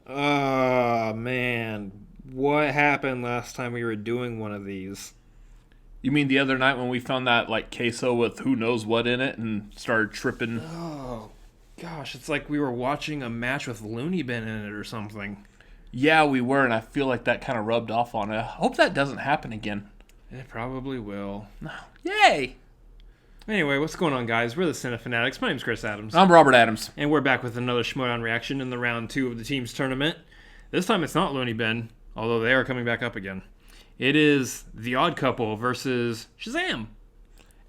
Oh, man. What happened last time we were doing one of these? You mean the other night when we found that like queso with who knows what in it and started tripping? Oh, gosh. It's like we were watching a match with Looney Bin in it or something. Yeah, we were, and I feel like that kind of rubbed off on it. I hope that doesn't happen again. It probably will. Yay! Anyway, what's going on, guys? We're the Cinefanatics. My name's Chris Adams. I'm Robert Adams. And we're back with another Schmoedown reaction in the round 2 of the team's tournament. This time it's not Looney Bin, although they are coming back up again. It is The Odd Couple versus Shazam.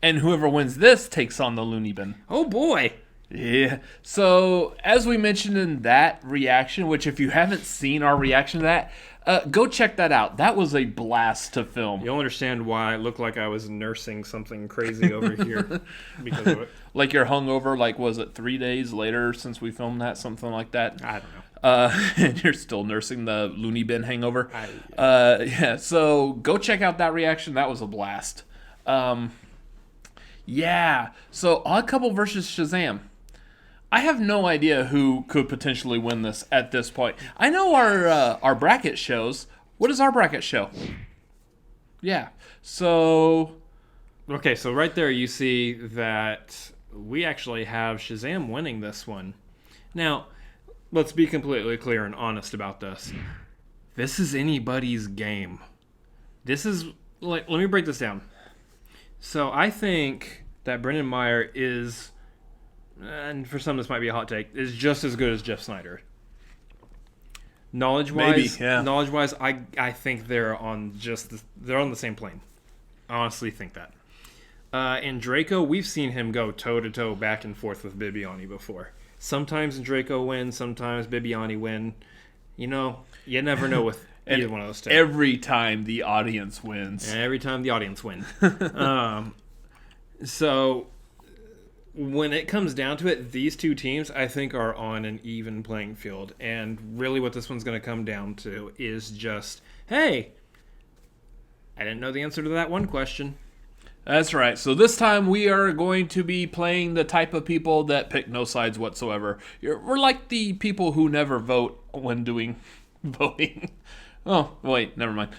And whoever wins this takes on the Looney Bin. Oh boy! Yeah. So, as we mentioned in that reaction, which if you haven't seen our reaction to that, go check that out. That was a blast to film. You'll understand why it looked like I was nursing something crazy over here because of it. Like you're hungover, like was it 3 days later since we filmed that? Something like that? I don't know. And you're still nursing the Looney Bin hangover. Yeah, so go check out that reaction. That was a blast. Yeah, so Odd Couple versus Shazam. I have no idea who could potentially win this at this point. I know our bracket shows. What does our bracket show? Yeah, so... Okay, so right there you see that we actually have Shazam winning this one. Now, let's be completely clear and honest about this. This is anybody's game. This is... let me break this down. So I think that Brendan Meyer is... and for some this might be a hot take, is just as good as Jeff Snyder. Knowledge-wise, I think they're on the same plane. I honestly think that. Andreyko, we've seen him go toe-to-toe back and forth with Bibbiani before. Sometimes Andreyko wins, sometimes Bibbiani win. You know, you never know with either one of those two. Every time the audience wins. And every time the audience wins. So... when it comes down to it, these two teams, I think, are on an even playing field. And really what this one's going to come down to is just, hey, I didn't know the answer to that one question. That's right. So this time we are going to be playing the type of people that pick no sides whatsoever. We're like the people who never vote when doing voting. Oh, wait, never mind.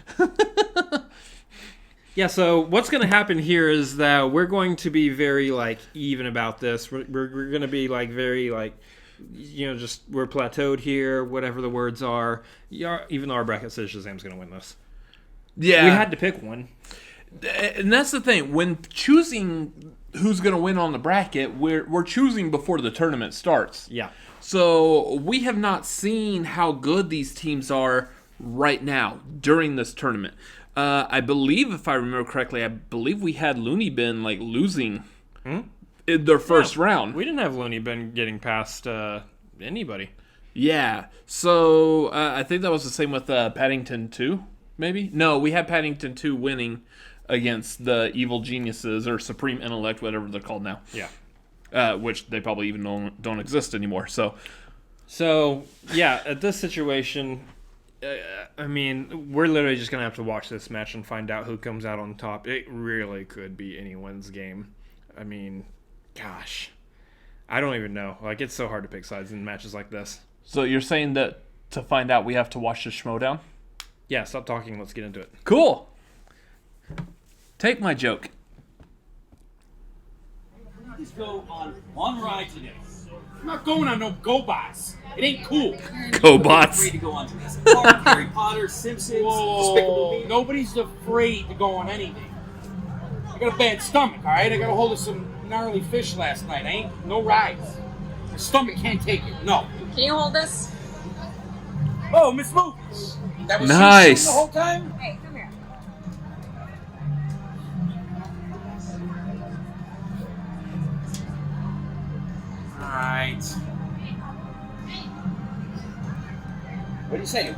Yeah, so what's going to happen here is that we're going to be very, even about this. We're going to be, very, just we're plateaued here, whatever the words are. Even though our bracket says Shazam's going to win this. Yeah. We had to pick one. And that's the thing. When choosing who's going to win on the bracket, we're choosing before the tournament starts. Yeah. So we have not seen how good these teams are right now during this tournament. I believe, if I remember correctly, we had Looney Bin losing in their first round. We didn't have Looney Bin getting past anybody. Yeah, so I think that was the same with Paddington 2, maybe? No, we had Paddington 2 winning against the Evil Geniuses, or Supreme Intellect, whatever they're called now. Yeah. Which they probably even don't exist anymore. So yeah, at this situation... we're literally just going to have to watch this match and find out who comes out on top. It really could be anyone's game. Gosh. I don't even know. It's so hard to pick sides in matches like this. So you're saying that to find out we have to watch the Schmoedown? Yeah, stop talking. Let's get into it. Cool. Take my joke. Let's go on one ride today. I'm not going on no GoBots. It ain't cool. GoBots. Afraid to go on Jurassic Park, Harry Potter, Simpsons, Despicable Me. Nobody's afraid to go on anything. I got a bad stomach, all right? I got a hold of some gnarly fish last night. Ain't no rides. My stomach can't take it. No. Can you hold this? Oh, Miss Movies. That was nice. the whole time. Hey, come here. All right. What do you say?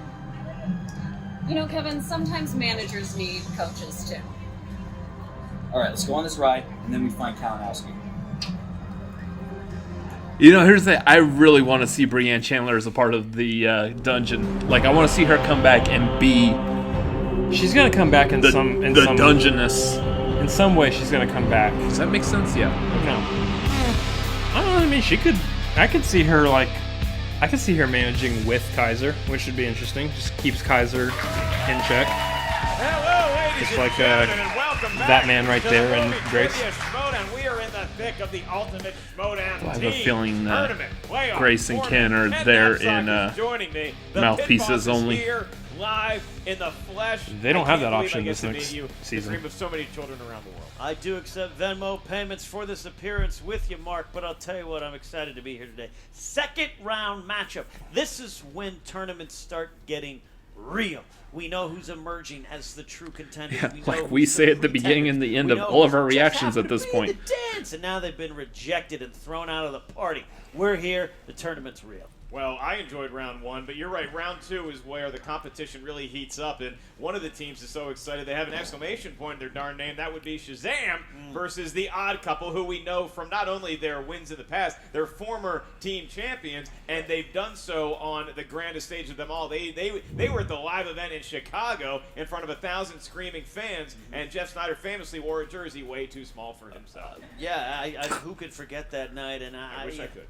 You know, Kevin, sometimes managers need coaches too. All right, let's go on this ride, and then we find Kalinowski. Here's the thing. I really want to see Breanne Chandler as a part of the dungeon. I want to see her come back and be... She's going to come back in some dungeoness. In some way, she's going to come back. Does that make sense? Yeah. No. I don't know what I mean. I could see her, I can see her managing with Kaiser, which would be interesting. Just keeps Kaiser in check. Hello, ladies Just and like gentlemen, and welcome back that man right to there the and movie Grace. trivia Schmoedown. We are in the thick of the ultimate Schmoedown I have team a feeling that tournament. Playoff Grace and tournament. Ken are Ken there Knapsack in is joining me. The mouthpieces Pit Boss is only. Here, live in the flesh. They don't I have can't that believe option I get this to next meet you, season. The dream of so many children around the world. I do accept Venmo payments for this appearance with you, Mark, but I'll tell you what, I'm excited to be here today. Second round matchup. This is when tournaments start getting real. We know who's emerging as the true contender. Yeah, know like we who's say at the pretenders. beginning and the end We of know all of our who's just reactions at happened this to be in point. the dance, and now they've been rejected and thrown out of the party. We're here. The tournament's real. Well, I enjoyed round one, but you're right. Round two is where the competition really heats up, and one of the teams is so excited they have an exclamation point in their darn name. That would be Shazam versus the Odd Couple, who we know from not only their wins in the past, they're former team champions, and they've done so on the grandest stage of them all. They were at the live event in Chicago in front of 1,000 screaming fans, and Jeff Snyder famously wore a jersey way too small for himself. Yeah, I who could forget that night? And I wish I could.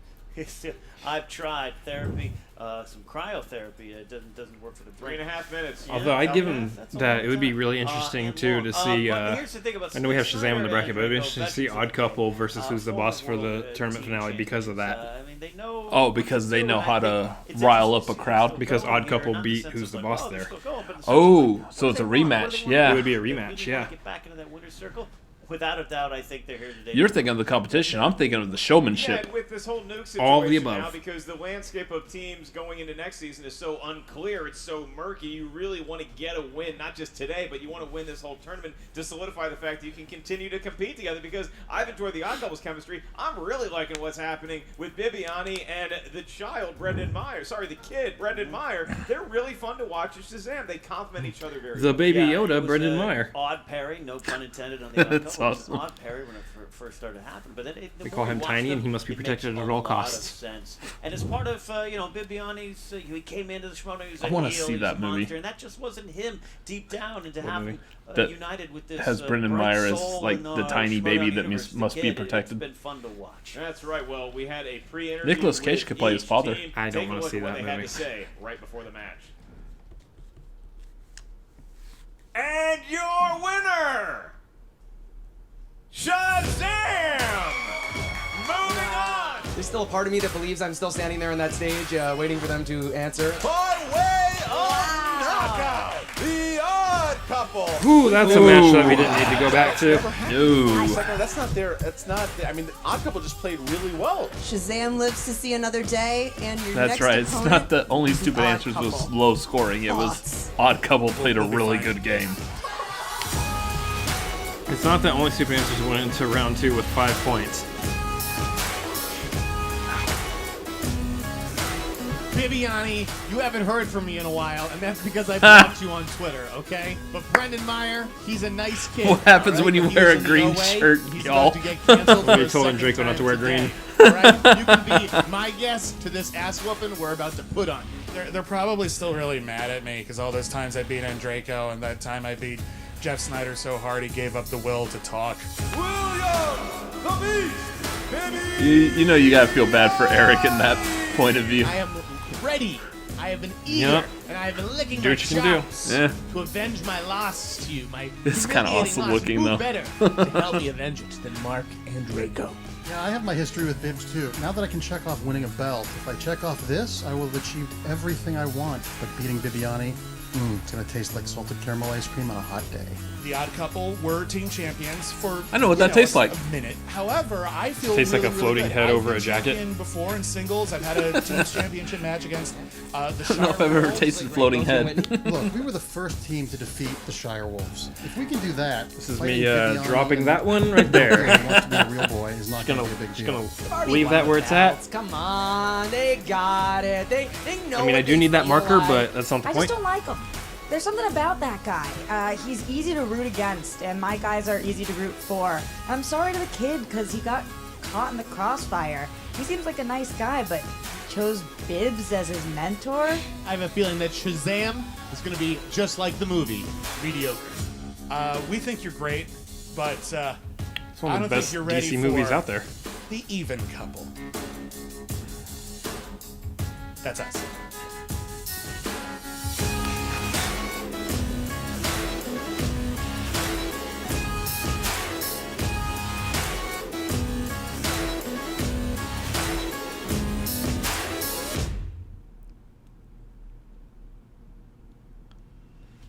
I've tried therapy, some cryotherapy. It doesn't work for the brain. 3.5 minutes. Although I'd give him That's a that long it would be time. really interesting And too long. to see. But here's the thing about I know we have Snyder Shazam in the bracket, and but it'd be Andreyko, interesting to see veterans of Odd the Couple game, versus who's the former boss for the world, tournament team finale because of that. champions. I mean, they know Oh, what because to they do, know and how I to think it's rile interesting up a to see crowd. who's Because going Odd here, Couple not in beat sense who's of the like, boss oh, they're there. still going, but in Oh, sense of like, so what it's a do they want? What rematch, do they want? yeah. It would be a Do they rematch, really yeah. wanna get back into that winner's circle? Without a doubt, I think they're here today. You're thinking of the competition. I'm thinking of the Yeah, showmanship. and with this whole nuke situation All of the above. now, because the landscape of teams going into next season is so unclear, it's so murky, you really want to get a win, not just today, but you want to win this whole tournament to solidify the fact that you can continue to compete together, because I've enjoyed the Odd Couples chemistry. I'm really liking what's happening with Bibbiani and the child, Brendan Meyer. Sorry, the kid, Brendan Meyer. They're really fun to watch at Shazam. They complement each other very The well. Baby Yeah, Yoda, it was, Brendan Meyer. Odd Perry, no pun intended on the Odd That's Couple. It was awesome. Odd Perry when it first started to happen, but then They call him Tiny, and he must be protected at all costs. Sense. And as part of Bibbiani's, he came into the Schmoedown. He was I a wanna heel, see he was that a movie. monster, and that just wasn't him deep down. And to have movie? him That united with this has Brendan bright Meyer as, soul like, in the tiny Schmoedown baby that universe, the must be kid, protected. It's been fun to watch. That's right. Well, we had a pre-interview. Nicolas Cage with could play his each father. team. I don't Take a wanna look see at what that they had movie. to say right before the match. And your winner, Shazam! Moving on. There's still a part of me that believes I'm still standing there on that stage, waiting for them to answer. By way of knockout, the Odd Couple. Ooh, that's a match that we didn't need to go back to. No. That's not their. That's not. I mean, the Odd Couple just played really well. Shazam lives to see another day, and your That's next right. It's opponent not the only is an stupid Odd answers was Couple. low scoring. It was Thoughts? Odd Couple played a really good game. It's not that only Super Answers went into round 2 with 5 points. Bibbiani, you haven't heard from me in a while, and that's because I blocked you on Twitter, okay? But Brendan Meyer, he's a nice kid. What happens all when you But he wear was a in green no way. shirt, He's y'all? about to get canceled for We a told second Andreyko not to time wear today. green. All right? You can be my guest to this ass whooping we're about to put on you. They're probably still really mad at me because all those times I beat Andreyko and that time I beat Jeff Snyder so hard he gave up the will to talk. William, the Beast, baby. You know you gotta feel bad for Eric in that point of view. I am ready. I have been eager, Yep. and I have been licking Do my what you can do. chops Yeah. to avenge my loss to you. My This is kinda humiliating awesome loss. looking, Who though. better to help me avenge it than Mark Andreyko? Yeah, I have my history with Bibbs too. Now that I can check off winning a belt, if I check off this, I will have achieved everything I want. But beating Bibbiani, it's gonna taste like salted caramel ice cream on a hot day. The Odd Couple were team champions for I know what that tastes like. a minute. However, I feel Tastes like really, a floating really head good. over I've a been jacket. champion before in singles. I've had a team championship match against the I don't know if I've ever Wolves. tasted floating head. Look, we were the first team to defeat the Shire Wolves. If we can do that, This is fighting me Bibbiani dropping and that one right there. who wants to be a real boy is not Gonna, gonna be a big just deal. gonna leave that where it's at. Come on, they got it. They know. I mean, I do need that marker, but that's not the I point. just don't like him. There's something about that guy. He's easy to root against, and my guys are easy to root for. I'm sorry to the kid because he got caught in the crossfire. He seems like a nice guy, but chose Bibbs as his mentor. I have a feeling that Shazam is going to be just like the movie, mediocre. We think you're great, but It's I one of don't the think best you're ready DC movies for out there. the Even Couple. That's us.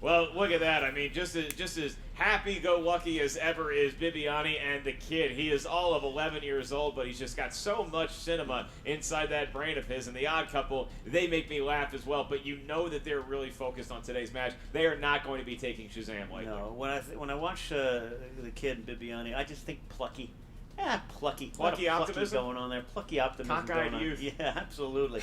Well, look at that. I mean, just as happy-go-lucky as ever is Bibbiani and the kid. He is all of 11 years old, but he's just got so much cinema inside that brain of his. And the Odd Couple, they make me laugh as well. But you know that they're really focused on today's match. They are not going to be taking Shazam lightly. No, when I watch the kid and Bibbiani, I just think plucky. Yeah, plucky. Plucky optimism going on there. Plucky optimism Cockeyed going on. youth. Yeah, absolutely.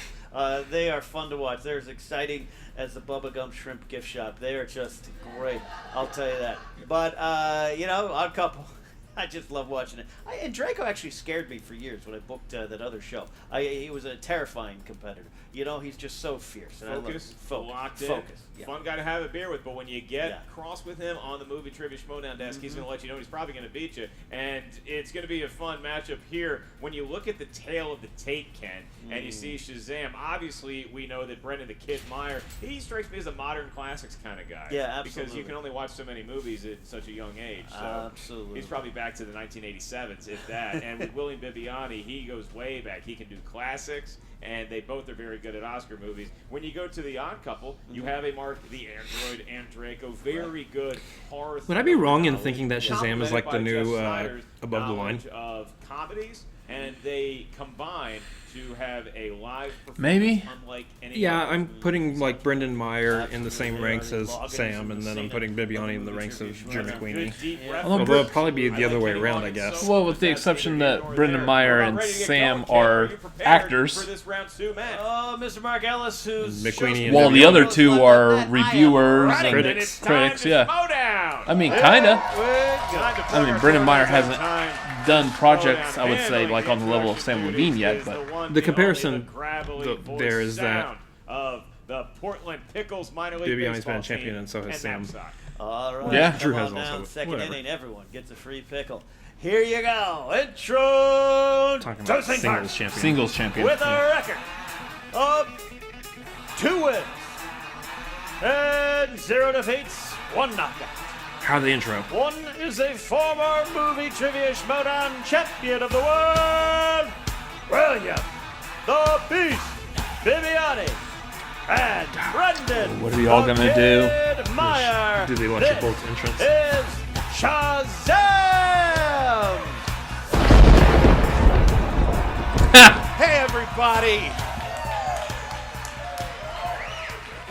They are fun to watch. They're as exciting as the Bubba Gump Shrimp gift shop. They are just great. I'll tell you that. But, Odd Couple. I just love watching it. And Draco actually scared me for years when I booked that other show. He was a terrifying competitor. He's just so fierce. And Focus, locked in. Focus. Yeah. Fun guy to have a beer with, but when you get cross with him on the movie trivia Schmoedown desk, he's going to let you know he's probably going to beat you. And it's going to be a fun matchup here. When you look at the tail of the tape, Ken, and you see Shazam, obviously we know that Brendan the Kid Meyer, he strikes me as a modern classics kind of guy. Yeah, absolutely. Because you can only watch so many movies at such a young age. So absolutely. He's probably back to the 1987s, if that. And with William Bibbiani, he goes way back. He can do classics, and they both are very good at Oscar movies. When you go to the Odd Couple, you have a Mark the Android Andreyko, very good horror. Would I be wrong in thinking that Shazam is like the new Above the Line? Of comedies, and they combine to have a live performance Maybe. unlike any Yeah, other I'm movie. putting like Brendan Meyer in the same ranks as Sam, and then I'm putting Bibbiani in the ranks of Jim McQueenie. Although it'll probably be the other way around, I guess. Well, with the exception that Brendan Meyer and Sam are actors. For this round 2 match. Oh, Mr. Mark Ellis, who's McQueenie and Well, the Bibbiani. other two are reviewers and critics. critics, yeah. Schmoedown. I mean, kinda. I mean, Brendan Meyer hasn't done projects, I would say, like on the level of Sam Levine yet, but the comparison there is that of the Portland Pickles minor league Bibbiani's been baseball a champion, team and so has Sam. all right. Yeah. Drew come has on also, down, second whatever. inning, everyone gets a free pickle. Here you go. Intro Talking to about St. singles Mark's champion. singles champion. with a record of 2 wins and 0 defeats, 1 knockout. How the intro? One is a former movie trivia Schmoedown champion of the world, William the Beast Bibbiani, and Brendan. What are we all gonna do? Meyer. Do the electric bolt entrance? Is Shazam. Hey, everybody!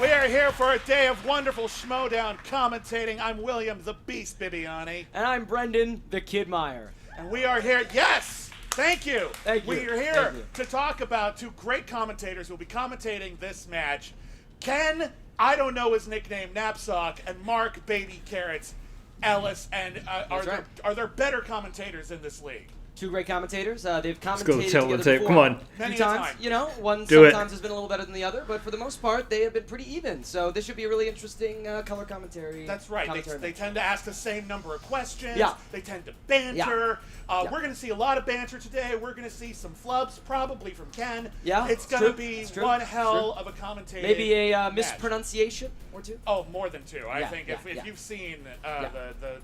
We are here for a day of wonderful Schmoedown commentating. I'm William the Beast Bibbiani. And I'm Brendan the Kid Meyer. And we are here, yes! Thank you! Thank you. We are here Thank you. to talk about 2 great commentators who will be commentating this match. Ken, I don't know his nickname, Knapsack, and Mark Baby Carrots Ellis. And are there better commentators in this league? 2 great commentators. They've Let's go commentated to tail of the together tape. before. Come on. Many A few a times, time. one Do it. sometimes has been a little better than the other, but for the most part, they have been pretty even. So this should be a really interesting color commentary. That's right. commentary They match. tend to ask the same number of questions. Yeah. They tend to banter. Yeah. We're going to see a lot of banter today. We're going to see some flubs, probably from Ken. Yeah, It's it's going to true. be It's true. one It's hell true. of a commentating Maybe a match. mispronunciation or 2. Oh, more than 2. I Yeah, think yeah, if yeah. you've seen Yeah.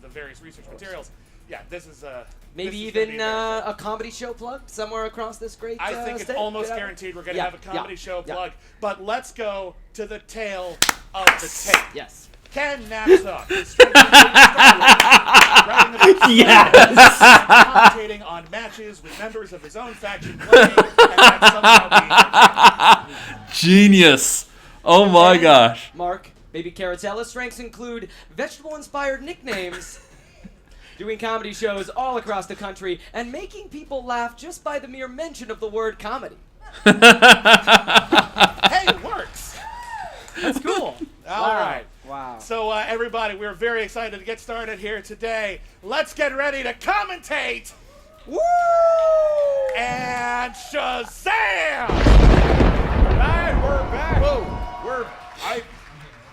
the various research materials, yeah, this is Maybe this is gonna even be very fun. a comedy show plug somewhere across this great I think it's state. almost You know? guaranteed we're going to Yeah, have a comedy yeah, show yeah. plug. But let's go to the tail of the tape. Yes. Ken Knapsack is strengthening writing about Yes! commentating on matches with members of his own faction playing, and that's somehow being Genius. Oh my gosh. Mark, Baby Carrots Ellis strengths include vegetable-inspired nicknames, doing comedy shows all across the country, and making people laugh just by the mere mention of the word comedy. Hey, it works. That's cool. All right. Wow. So, everybody, we're very excited to get started here today. Let's get ready to commentate. Woo! And Shazam! Alright, we're back. I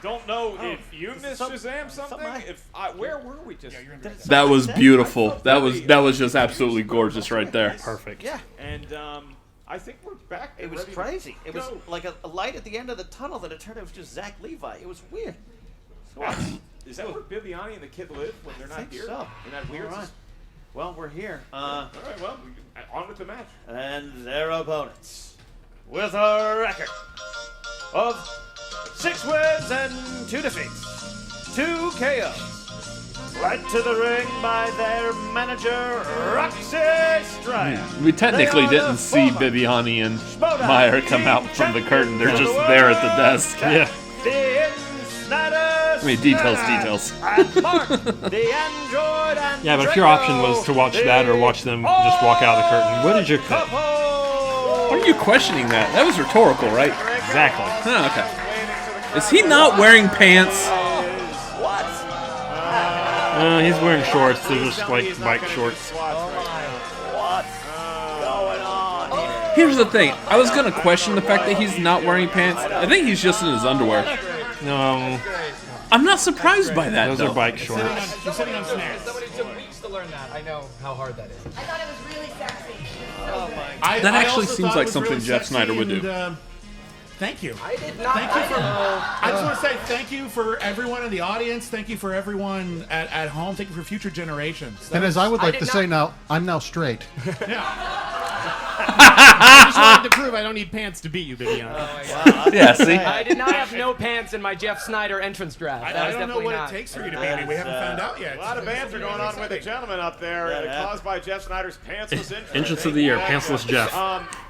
don't know if you missed Shazam something. Where were we just? That was beautiful. That was just absolutely gorgeous right there. Perfect. Yeah. And I think we're back. It was crazy. It was like a light at the end of the tunnel that it turned out it was just Zach Levi. It was weird. Is that where Bibbiani and the kid live when they're not here? So. In that weird. All right. Well, we're here. All right. Well, on with the match. And their opponents, with a record of 6 wins and 2 defeats, 2 KOs, led to the ring by their manager, Roxy Stryer. We technically didn't see Bibbiani and Meyer come out from the curtain. They're just there at the desk. Yeah. I mean, details. Yeah, but if your option was to watch that or watch them just walk out of the curtain, what did you pick? Why are you questioning that? That was rhetorical, right? Exactly. Oh, okay. Is he not wearing pants? He's wearing shorts. They're just like bike shorts. Here's the thing. I was going to question the fact that he's not wearing pants. I think he's just in his underwear. No. I'm not surprised by that, Those though. are bike shorts. You're sitting on snares. Somebody took weeks to learn that. I know how hard that is. I thought it was really sexy. Oh my That actually also seems thought like it was something really Jeff sexy Snyder would do. Thank you. I did not. Thank you for. I just want to say thank you for everyone in the audience. Thank you for everyone at home. Thank you for future generations. And as I would like to say now, I'm now straight. I just wanted to prove I don't need pants to beat you, Bibbiani. Oh Yeah, see? I did not have no pants in my Jeff Snyder entrance draft. I That was don't know definitely what not. it takes for you to beat me. We haven't found out yet. A lot of banter going on with the gentleman up there, caused by Jeff Snyder's pantsless entrance. Entrance of the year, pantsless Jeff.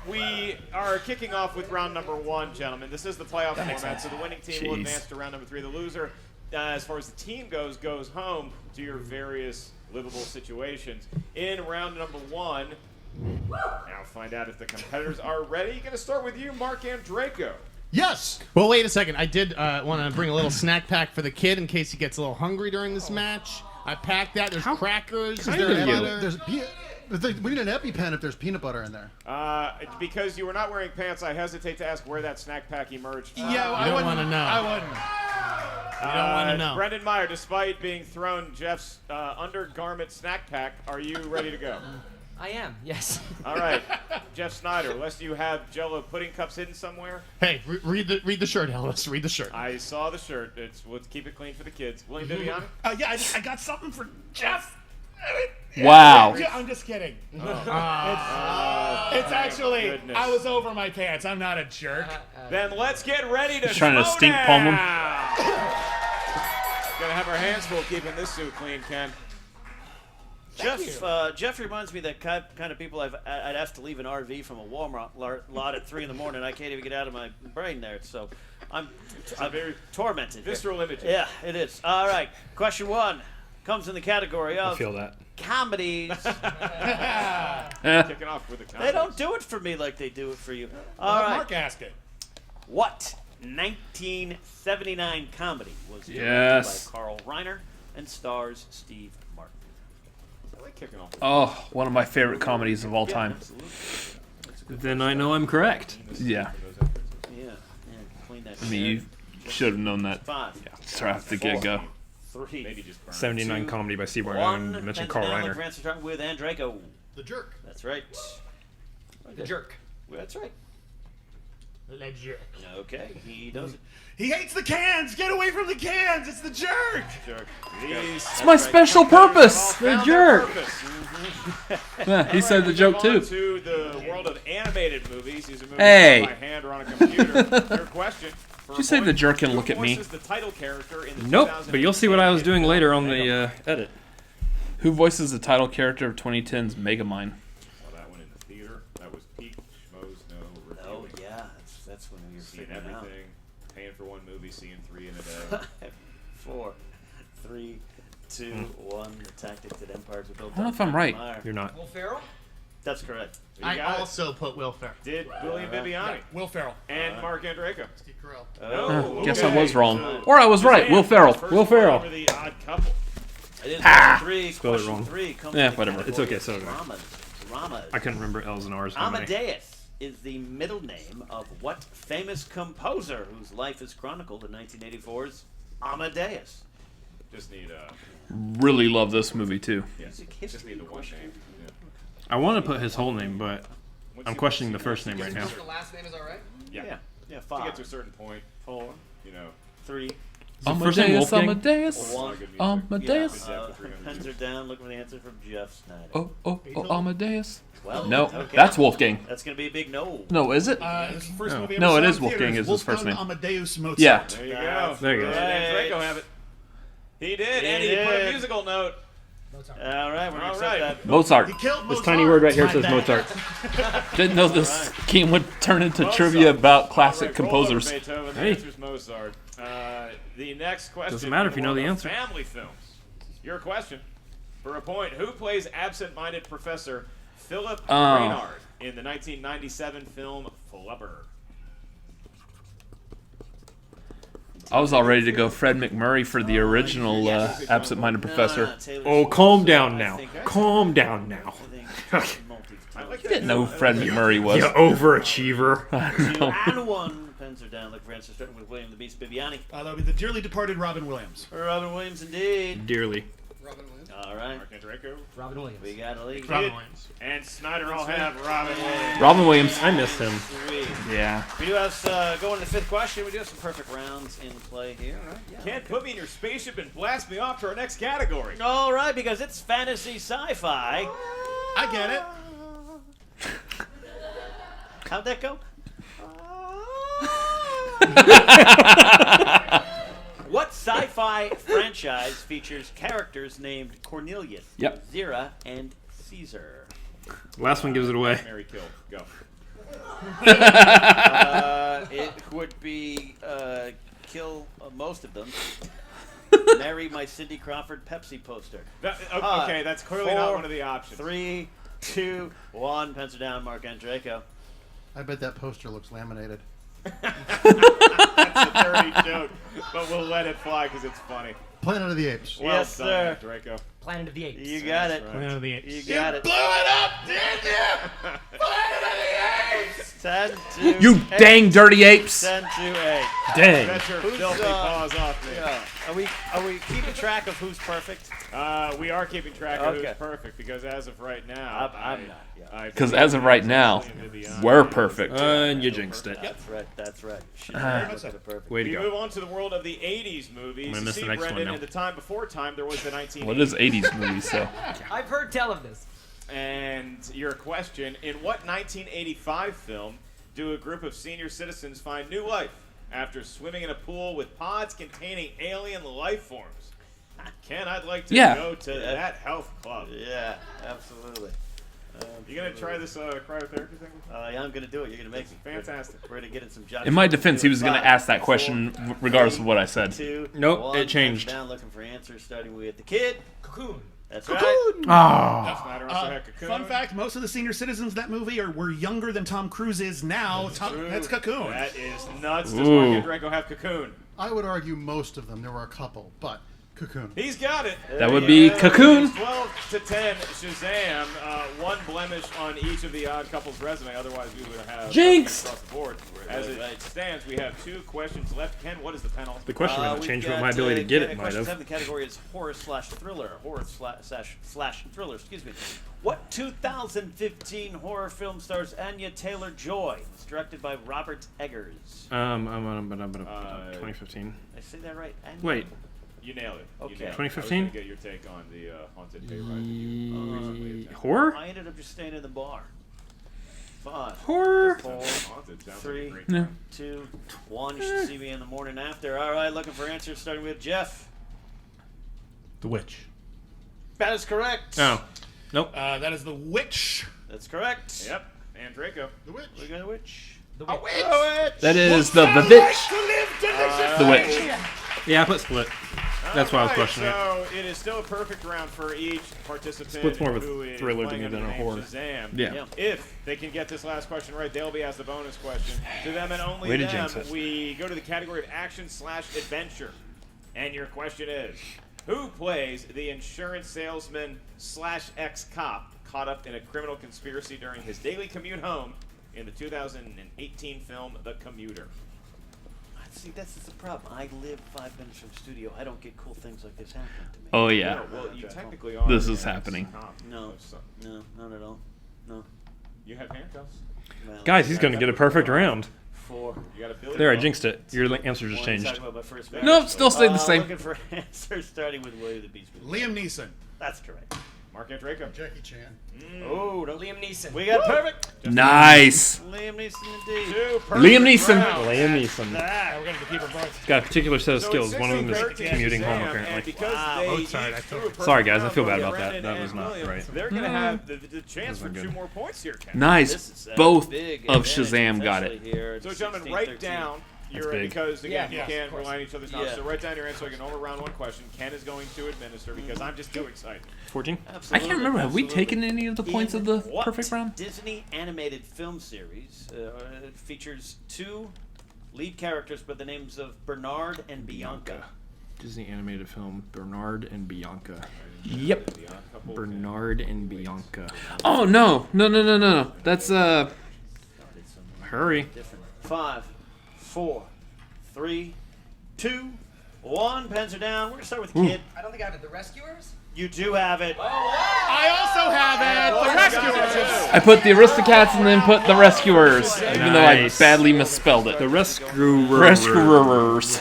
We are kicking off with round number 1, gentlemen. This is the playoff format, so the winning team will advance to round number 3. The loser, as far as the team goes home to your various livable situations. In round number 1, now find out if the competitors are ready. Going to start with you, Mark Andreyko. Yes. Well, wait a second. I did want to bring a little snack pack for the kid in case he gets a little hungry during this match. I packed that. There's crackers. Is there There's we need an EpiPen if there's peanut butter in there. Because you were not wearing pants, I hesitate to ask where that snack pack emerged from. Yeah, well, I don't want to know. I wouldn't. You don't want to know. Brendan Meyer, despite being thrown Jeff's undergarment snack pack, are you ready to go? I am, yes. All right, Jeff Snyder, unless you have Jell-O pudding cups hidden somewhere. Hey, read the shirt, Ellis. Read the shirt. I saw the shirt. Let's keep it clean for the kids. William Bibbiani? Yeah, I got something for Jeff. Wow. I'm just kidding. Oh. It's actually, goodness. I was over my pants. I'm not a jerk. Then let's get ready to He's trying to stink palm him. Gonna have our hands full keeping this suit clean, Ken. Jeff reminds me that kind of people I'd asked to leave an RV from a Walmart lot at 3 in the morning. I can't even get out of my brain there, so I'm very tormented. Visceral images. Yeah, it is. All right, question 1 comes in the category of I feel that. comedies. Kicking off with the comedies. They don't do it for me like they do it for you. All right. Mark ask it. What 1979 comedy was directed Yes. by Carl Reiner and stars Steve Martin? I like kicking off. Oh, one of my favorite comedies of all time. Then I know I'm correct. Yeah. Yeah. Clean that. I mean, you should have known that. 5. So I have to get go. 3. Maybe just burn. 79 2, comedy by Steve 1. Martin. You mentioned Carl Now Reiner. Grant's starting with Andreyko. The jerk. That's right. The jerk. Well, that's right. The jerk. Okay, he does it. He hates the cans. Get away from the cans. It's the jerk. Jerk. It's my special purpose. The jerk. Mm-hmm. Yeah, he said the joke too. To the world of animated movies. These are movies Hey. by hand or on a computer. Your question. Did you say the jerk and look at me? The title character in the Nope, but you'll see what I was doing later on the edit. Who voices the title character of 2010's Megamind? Saw that one in the theater. That was peak Schmoedown review. Oh yeah, that's when we were Seeing figuring out. everything. Paying for one movie, seeing 3 in a day. 4, 3, 2, 1. The tactics that empires were built. I don't know if I'm right. You're not. Will Ferrell? That's correct. You I got it. also put Will Ferrell. Did William Bibbiani Will Ferrell. and Mark Andreyko. Steve Carell. Oh, Guess okay. I was wrong. So, Or I was right. Will Ferrell. first Will one Ferrell. over the odd couple. It is Ah! 3. Spelled it Question wrong. 3 comes Yeah, from the whatever. category It's okay, so did I. Dramas. I couldn't remember L's and R's. How many? Amadeus is the middle name of what famous composer whose life is chronicled in 1984's Amadeus? Just need Really love this movie too. yeah, Music just history need the one question. name. Yeah. I want to put his whole name, but I'm questioning the first name right now. The last name is all right. Yeah. Yeah, To 5. get to a certain point, 4. you know. 3. Is the first name Wolfgang? Amadeus. One. Amadeus. Pens are down. Looking for the answer from Jeff Snyder. Oh, Amadeus. Well, No, okay. that's Wolfgang. That's going to be a big no. No, is it? This is the first movie I No, ever it saw is in Wolfgang theaters. is his first Wolfgang name. Amadeus Mozart. Yeah. There you go. There you go. And Andreyko have it. He did, and he put a musical note. All right, we're going to accept that. Mozart. He killed Mozart. This tiny word right here My says bad. Mozart. Didn't know this game would turn into trivia about classic All right, roll over, composers. Beethoven. The Hey. answer's Mozart. The next question. Doesn't matter if you know the is answer. Family films. Your question. For a point, who plays absent-minded Professor Philip Reynard in the 1997 film Flubber? I was all ready to go Fred McMurray for the original absent-minded professor. Oh, calm down now. Calm down now. You didn't know who Fred McMurray was. You overachiever. And 1. Pens are down. Look for answers starting with William the Beast Bibbiani. That would be the dearly departed Robin Williams. Robin Williams, indeed. Dearly. Robin Williams. All right. Mark Andreyko. Robin Williams. We got a lead. Robin Williams. And Snyder all have Robin Williams. Robin Williams. I miss him. Sweet. Yeah. We do have, going to the 5th question, we do have some perfect rounds in play here, right? Yeah. Can't put me in your spaceship and blast me off to our next category. All right, because it's fantasy sci-fi. I get it. How'd that go? What sci-fi franchise features characters named Cornelius, Yep. Zira, and Caesar? Last one gives it away. Mary kill. Go. It would be kill most of them. Marry my Cindy Crawford Pepsi poster. Okay, that's clearly not one of the options. 3, 2, 1. Pencil down, Mark Andreyko. I bet that poster looks laminated. That's a dirty joke, but we'll let it fly because it's funny. Planet of the Apes. Well Yes, done, sir. Draco. Planet of the Apes. You got it. Planet of the Apes. You got it. Blew it up, didn't you? Planet of the Apes. 10 to You 8. dang dirty apes. 10 to 8. Dang. That's your Who's, filthy paws off me. Yeah. Are we keeping track of who's perfect? We are keeping track of Okay. who's perfect because as of right now, I'm not. Yeah. Because as of right now, we're perfect. And you jinxed it. That's right. That's right. Perfect. Way to We go. move on to the world of the 80s movies. I'm gonna miss See, the next one Brendan, now. in the time before time, there was the 1980s. What is 80s movies, so? I've heard tell of this. And your question, in what 1985 film do a group of senior citizens find new life after swimming in a pool with pods containing alien life forms? Ken, I'd like to go to that health club. Yeah, absolutely. You gonna try this cryotherapy thing? Yeah, I'm gonna do it. You're gonna make me. Fantastic. We're gonna get in some jobs. In my defense, he was going to ask that question regardless of what I said. 2, Nope, 1. it changed. Down looking for answers, starting with the kid. Cocoon. That's right. Oh. Snyder also had Cocoon. Fun fact, most of the senior citizens in that movie were younger than Tom Cruise is now. That's Cocoon. That is nuts. Does Mark Andreyko have Cocoon? I would argue most of them. There were a couple, but Cocoon. He's got it. That would be Cocoon. 12 to 10, Shazam. One blemish on each of the odd couple's resume. Otherwise, we would have Jinx. across the board. As it stands, we have 2 questions left. Ken, what is the penalty? The question might We've change what got, my ability to get it Ken, might question have. 7, the category is horror/thriller. Horror/thriller, excuse me. What 2015 horror film stars Anya Taylor-Joy? It's directed by Robert Eggers. 2015. I say that right? Anya? Wait. You nailed it. Okay. You nailed it. 2015? I was gonna get your take on the haunted hayride. Horror? I ended up just staying in the bar. 5, Horror? 4, Haunted sounds 3, like a great No. 2, 1. You should see me in the morning after. All right, looking for answers, starting with Jeff. The Witch. That is correct. Oh. Nope. That is The Witch. That's correct. Yep. And Draco. The Witch. We got a witch. The A Witch. witch. That is the Like Vivitch. to live deliciously. The Witch. Yeah, I put Split. That's why I was questioning it. So it is still a perfect round for each participant. Split's more of a who is thriller to playing me under than the a name horror. Shazam. Yeah. If they can get this last question right, they'll be asked the bonus question. To them and only Way to them, jinx it. we go to the category of action/adventure. And your question is, who plays the insurance salesman / ex-cop caught up in a criminal conspiracy during his daily commute home in the 2018 film The Commuter? See, that's the problem. I live 5 minutes from the studio. I don't get cool things like this happening to me. Oh, yeah. Well, you technically are. This is an happening. ex-cop No. of some- No, not at all. No. You have handcuffs. Well, Guys, he's going to get a perfect round. 4. You got to build There, I it. jinxed it. Your answer just One, changed. talking about my first match. Nope, still stayed the same. Looking for answers starting with William the Beast. Liam Neeson. That's correct. Mark Andreyko. Jackie Chan. Oh, no. Liam Neeson. We got perfect. Nice. Liam Neeson indeed. Liam Neeson. Liam Neeson. We're gonna keep our points. Got a particular set of So skills. it's One of them is 16-13 commuting home, Shazam, apparently. and because they Mozart, I each thought. threw a perfect Sorry, guys, I round, feel bad both about that. Brendan That was and not Williams, right. They're going to have the chance for Those are 2 good. more points here, Ken. This Nice. is a Both big of advantage Shazam got potentially it. here. So, gentlemen, 16-13. write down your big. because again Yeah, you can't rely on each other's knowledge. Yeah. So write down your answer so I can only round 1 question. Ken is going to administer because I'm just too excited. 14? I can't remember. Have we Absolutely. taken any of the points of the What perfect round? Disney animated film series features 2 lead characters by the names of Bernard and Bianca. Disney animated film Bernard and Bianca. Yep. Bernard and Bianca. Oh no. No. That's Hurry. 5, 4, 3, 2, 1. Pens are down. We're gonna start with Kid. I don't think I have it. The Rescuers? You do have it. I also have it. The Rescuers. I put the Aristocats and then put the Rescuers, even though I Nice. badly misspelled it. The Rescuers. Rescuers.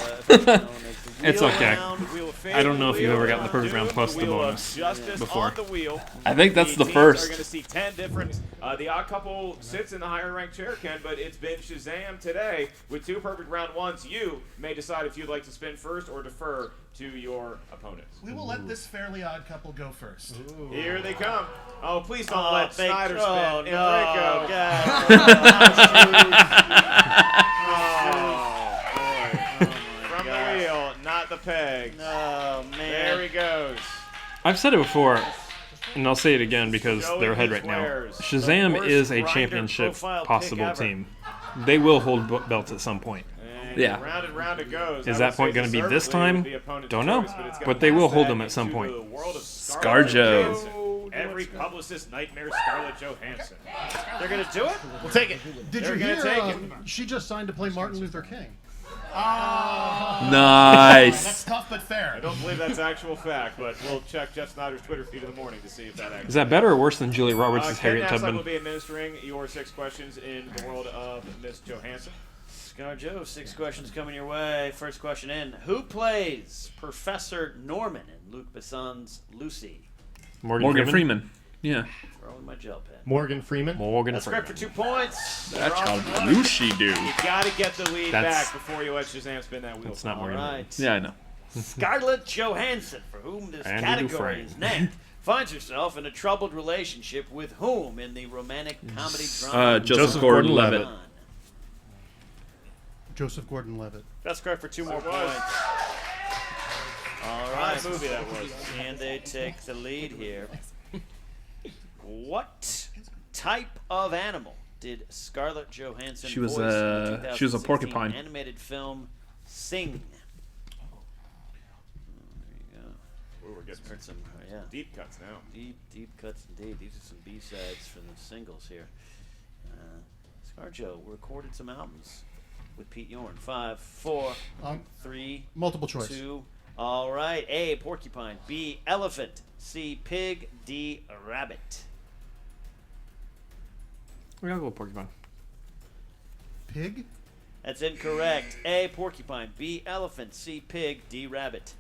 It's okay. Wheel of Fate, I don't know if you've Wheel ever of gotten the perfect round Doom, plus the Wheel of bonus Justice before. on the wheel. I think that's the teams first. are going to see 10 different. The odd couple sits in the higher ranked chair, Ken, but it's been Shazam today with 2 perfect round 1s. You may decide if you'd like to spin first or defer to your opponents. We will let this fairly odd couple go first. Here they come. Oh, please don't Oh, let thank- Snyder spin. oh, no, Andreyko. God. From the wheel, not the peg. Oh, man. There he goes. I've said it before, and I'll say it again because Showing they're ahead his right now. wares. Shazam worst is a grinder championship profile pick possible ever. team. They will hold belts at some point. And Yeah. round and round it goes. Is I that would point say going to be this deservedly time? with the opponent's Don't know. choice, it's gonna But they will pass hold that them at some into point. the world of Scarjo. Johansson. Every publicist nightmare, Scarlett Johansson. They're going to do it? We'll take it. Did They're you gonna hear? take it. She just signed to play Martin Luther King. Nice. That's tough but fair. I don't believe that's actual fact, but we'll check Jeff Snyder's Twitter feed in the morning to see if that actually. Is that better or worse than Julia Roberts' Ken Harriet Nassau Tubman? will be administering your 6 questions in the world of Miss Johansson. Scar Joe, 6 questions coming your way. First question in. Who plays Professor Norman in Luc Besson's Lucy? Morgan Freeman. Yeah. Throwing my gel pen. Morgan Freeman. Morgan That's correct for 2 points. That's They're how off and running. Lucy do. You got to get the lead That's- back before you let Shazam spin that wheel. That's not All Morgan. right. Yeah, I know. Scarlett Johansson, for whom this Andy category Dufresne. is named, finds herself in a troubled relationship with whom in the romantic comedy drama? Joseph Gordon-Levitt. Joseph Gordon-Levitt. That's correct for 2 more it was. points. All What right. movie that was? And they take the lead here. What type of animal did Scarlett Johansson She was voice in the a- she was a 2016 porcupine. animated film Sing? There you go. Ooh, we're getting Heard some, yeah. deep cuts now. Deep cuts indeed. These are some B-sides for the singles here. ScarJo recorded some albums with Pete Yorn. 5, 4, 3, multiple choice. 2. All right. A, porcupine. B, elephant. C, pig. D, rabbit. We gotta go with porcupine. Pig? That's incorrect. A, porcupine. B, elephant. C, pig. D, rabbit.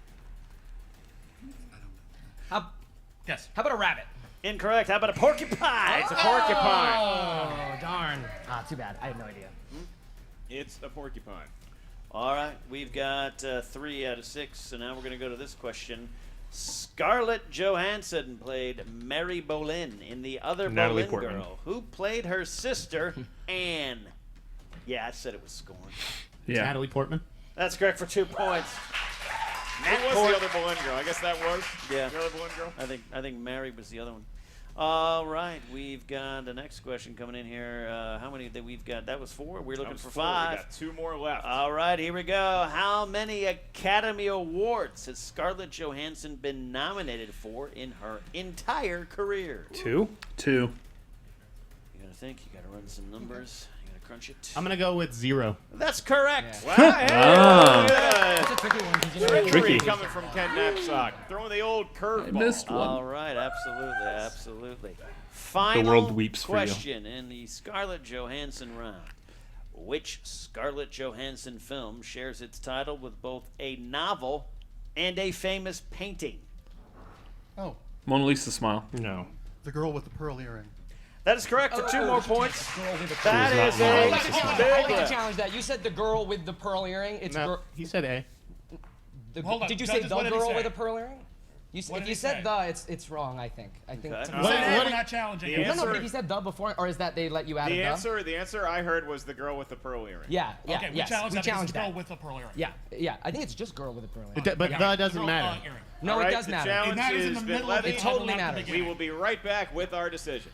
Yes. How about a rabbit? Incorrect. How about a porcupine? It's a porcupine. Oh, darn. Ah, too bad. I had no idea. It's a porcupine. All right, we've got 3 out of 6, so now we're going to go to this question. Scarlett Johansson played Mary Boleyn in The Other Natalie Boleyn Portman. Girl. Who played her sister, Anne? Yeah, I said it was scorn. Yeah. Natalie Portman. That's correct for 2 points. Who was the other Boleyn girl? I guess that was Yeah. the other Boleyn girl. I think Mary was the other one. All right, we've got the next question coming in here. How many that we've got? That was 4. We're looking for 5. We got 2 more left. All right, here we go. How many Academy Awards has Scarlett Johansson been nominated for in her entire career? 2? 2. You gotta think. You gotta run some numbers. You gotta crunch it. I'm gonna go with 0. That's correct. Wow, hey, Ah. look at that. That's a tricky one because you know tricky. coming from Ken Knapsack. Throwing the old curveball. missed one. All right, absolutely, absolutely. Final world weeps for you. question in the Scarlett Johansson round. Which Scarlett Johansson film shares its title with both a novel and a famous painting? Oh, Mona Lisa smile. No. the girl with the pearl earring. That is correct for 2 more points. That is I'd a like to challenge, big I'd like to one. challenge that. You said the girl with the pearl earring. It's No, he said A. Hold on, Did you say judges, the what did he girl say? with the pearl earring? What If did you he said say? it's wrong. I think. Okay. We're not challenging The him. No, answer- but if you said the before, or is that they let you add The a answer I heard was the girl with the pearl earring. Yeah. Okay, we yes, challenge that because it's that. girl with a pearl earring. Yeah. I think it's just girl with a pearl earring. But the doesn't Girl, matter. earring. No, All it right, does the matter. challenge It matters in is the been middle of the levied. It totally not the matters. beginning. We will be right back with our decision.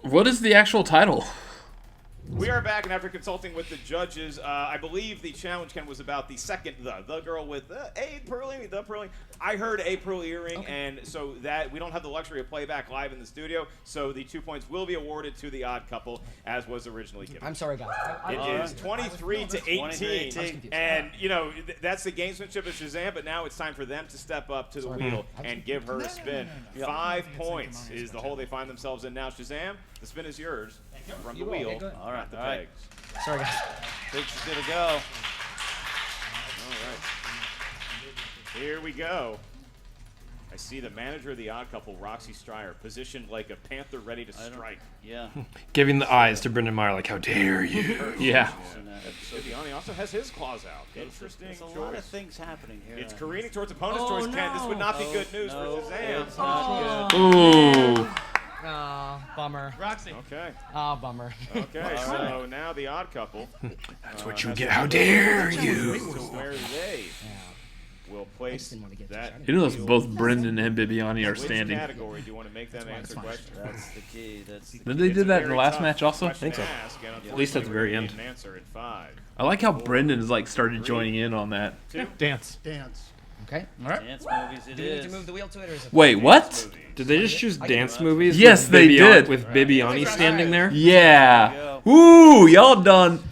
What is the actual title? We are back, and after consulting with the judges, I believe the challenge, Ken, was about the second, the girl with the pearl earring, the pearl earring. I heard a pearl earring, and so that we don't have the luxury of playback live in the studio, so the 2 points will be awarded to the odd couple, as was originally given. I'm sorry, guys. It is 23 to 18, and that's the gamesmanship of Shazam. But now it's time for them to step up to the wheel and give her a spin. 5 points is the hole they find themselves in now. Shazam, the spin is yours. Run the wheel. All right, not the all right. pegs. Sorry, guys. Think she's gonna go. All right. Here we go. I see the manager of the Odd Couple, Roxy Stryer, positioned like a panther ready to strike. Yeah. Giving the eyes to Brendan Meyer, like, how dare you? Yeah. Bibbiani also has his claws out. Interesting There's a choice. lot of things happening here. It's careening towards opponent's choice, Ken. This would not be good news for Shazam. It's not good. Ooh. Oh, bummer. Roxy. Okay. Oh, bummer. Okay, so now the Odd Couple. That's what you has get. to How make dare a choice you? to where they will place that. You know, wheel. both Brendan and Bibbiani are Which standing. category do you want to make them answer questions? That's the key. That's the Did they do that in the last match also? I think so. At least at the very end. An answer in 5. I like how Brendan is like started joining in on that. Dance. Dance. Okay. All right. dance movies it Do we need is. to move the wheel to it, or is it? Wait, what? Did they just choose dance movies? Yes, with they Bibbiani- did. With Bibbiani standing there? Yeah. Ooh, y'all done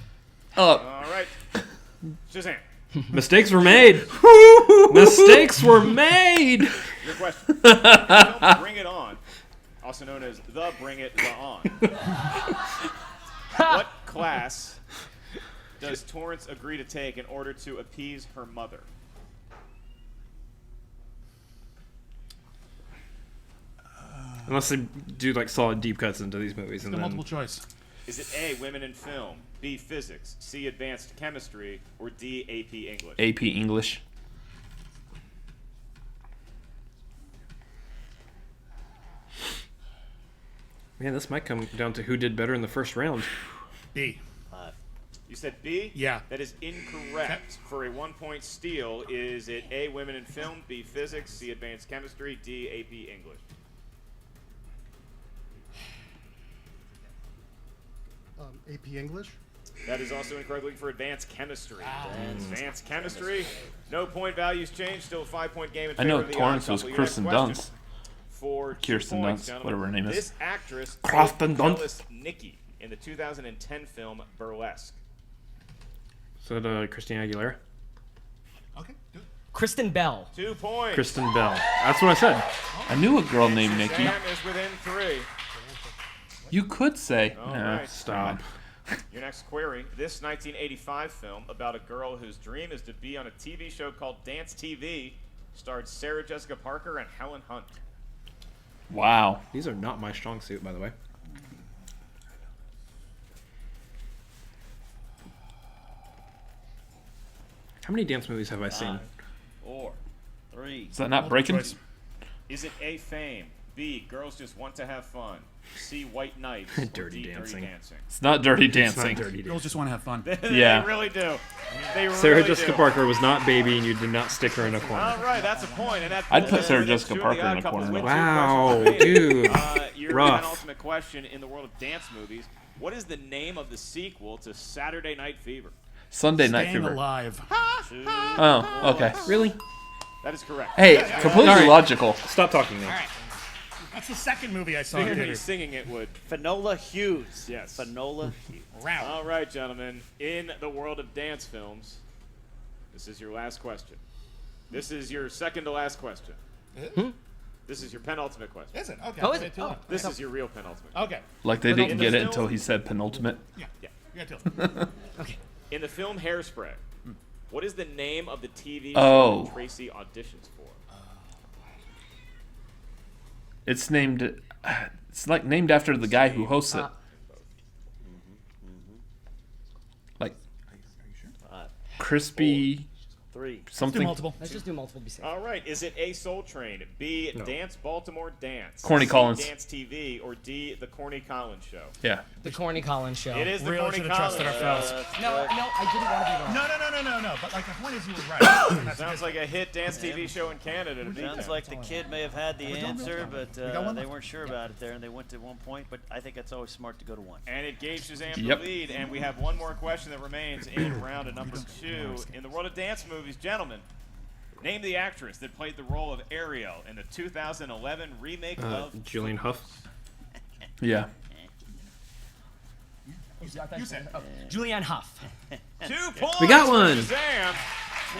up. All right. Shazam. Mistakes were made. Mistakes were made. Your question. The film Bring It On, also known as the Bring It the On. What class does Torrance agree to take in order to appease her mother? Unless they do like solid deep cuts into these movies, and The then multiple choice. Is it A, women in film, B, physics, C, advanced chemistry, or D, AP English? AP English. man, this might come down to who did better in the first round. B. You said B? Yeah. That is incorrect. For a 1-point steal, is it A, women in film, B, physics, C, advanced chemistry, D, AP English? AP English. That is also incorrect. Looking for advanced chemistry. Advanced chemistry. No point values change. Still a 5-point game in I favor know of the Torrance Odd was Couple. Your next Kirsten question Dunst. For 2 Kirsten points, Dunst, gentlemen. whatever her name is. This actress Kirsten played Dunst. Phyllis Nikki in the 2010 film Burlesque. So the Christina Aguilera. Okay, do it. Kristen Bell. 2 points. Kristen Bell. That's what I said. I knew a girl named Nikki. Sam is within 3. You could say. All Nah, right. stop. Your next query. This 1985 film about a girl whose dream is to be on a TV show called Dance TV starred Sarah Jessica Parker and Helen Hunt. Wow. These are not my strong suit, by the way. How many dance movies have I seen? 5, 4, 3. Is that not breaking? choice. Is it A, Fame, B, Girls Just Want to Have Fun, C, White Knights, or Dirty D, Dancing. Dirty Dancing? It's not Dirty It's not Dancing. Dirty Dancing. Girls just want to have fun. Yeah. They really do. They Sarah really Jessica do. Parker was not Baby, and you did not stick her in a corner. All right, that's a point. And that I'd put puts Sarah us Jessica two of Parker the in Odd a Couples corner. with 2 Wow, questions remaining. dude. Your Rough. penultimate question in the world of dance movies. What is the name of the sequel to Saturday Night Fever? Sunday Night Staying Fever. alive. Oh, okay. Really? That is correct. Hey, completely All right. logical. Stop talking now. That's the second movie I saw in Singing, theaters. singing it would. Finola Hughes. Yes. Finola Hughes. Round. All right, gentlemen. In the world of dance films, this is your last question. This is your second to last question. This is your penultimate question. Is it? Okay. Oh, is it? Oh. This is your real penultimate. Okay. Like they didn't In get the it until film- he said penultimate. Yeah. Yeah. You got to. Okay. In the film Hairspray, what is the name of the TV Oh. show that Tracy auditions for? It's named. It's like named after the guy who hosts it. Like crispy. 3. Something. Let's just do multiple. Be safe. All right. Is it A, Soul Train, B, Dance Baltimore Dance, Corny C, Collins. Dance TV, or D, The Corny Collins Show? Yeah. The Corny Collins show. It is the Really Corny should have Collins trusted our Show. fellas. No, I didn't want to be wrong. No. But like the point is, you were right. That's Sounds like a hit dance TV show in Canada to me. Sounds like the kid may have had the answer, but got one they left. weren't sure about it there, and they went to 1 point. But I think that's always smart to go to 1. And it gave Shazam Yep. the lead, and we have one more question that remains in round of number 2. In the world of dance movies, gentlemen, name the actress that played the role of Ariel in the 2011 remake of Julian Huff. Yeah. You said. Julianne Hough. 2 points. We got for one. Shazam.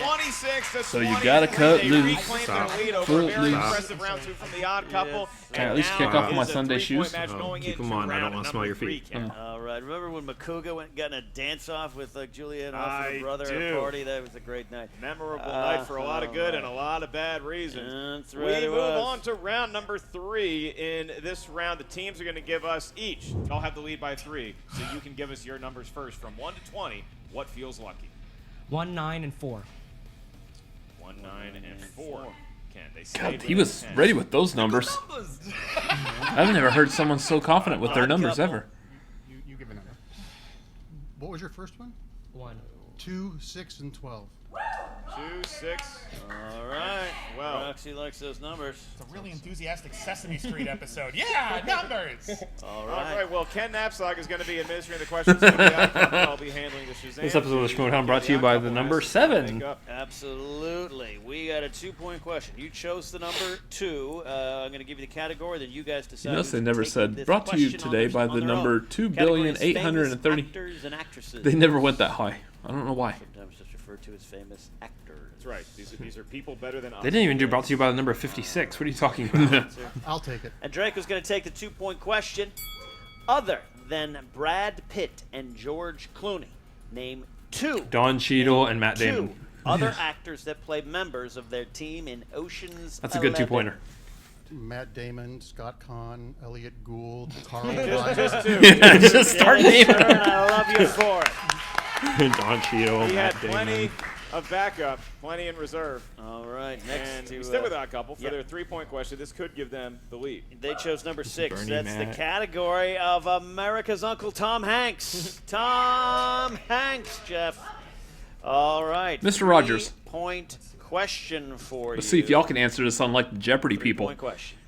26 to So you 23. gotta cut They loose. reclaimed Stop. their lead over a Foot very loose. impressive round 2 from the Odd Couple. Can I at And least now kick off it my is a Sunday 3-point shoes? match going keep 'em into on. I don't round wanna smell your number feet. 3, Ken. All right. Remember when Makuga went and got in a dance-off with Julianne Hough and I her brother at do. a party? That was a great night. Memorable night for a lot of good and a lot of bad reasons. That's We right, it move was. on to round number 3. In this round, the teams are going to give us each. Y'all have the lead by 3, so you can give us your numbers first. From 1 to 20, what feels lucky? 1, 9, and 4. 1, 9, and 4. Ken, they God, stayed he with was 10. ready with those numbers. I've never heard someone so confident with their numbers ever. You give a number. What was your first one? 1. 2, 6, and 12. 2, 6. All right. Well, Roxy likes those numbers. It's a really enthusiastic Sesame Street episode. Yeah, numbers. All all right. right. Well, Ken Knapsack is going to be administering the questions. For the Odd Couple. I'll be handling the Shazam. This episode of Schmoedown brought to you by the number 7. Absolutely. We got a 2-point question. You chose the number 2. I'm going to give you the category, then you guys decide. You notice who's they never taking said this brought to you question today on by their the own. number Category is 2,830,000. famous actors and actresses. They never went that high. I don't know why. Sometimes just referred to as famous actors. That's right. These are people better than us. They didn't even do brought to you by the number 56. What are you talking about? I'll take it. And Draco's going to take the 2-point question. Other than Brad Pitt and George Clooney, name 2. Don Cheadle and Matt 2 Damon. other actors that play members of their team in Ocean's That's a good 11. 2-pointer. Matt Damon, Scott Conn, Elliot Gould, Carl Just Weathers. 2. Yeah, just start Yes, naming sir, and I love you for it. Don Cheadle, We had Matt plenty Damon. of backup, plenty in reserve. All right, next And to we stick with Odd Couple for yep. their 3-point question. This could give them the lead. They chose number 6. Bernie That's the Mac. category of America's Uncle Tom Hanks. Tom Hanks, Jeff. All right. Mr. Rogers. 3-point question for Let's you. see if y'all can answer this unlike the Jeopardy people. 3-point question.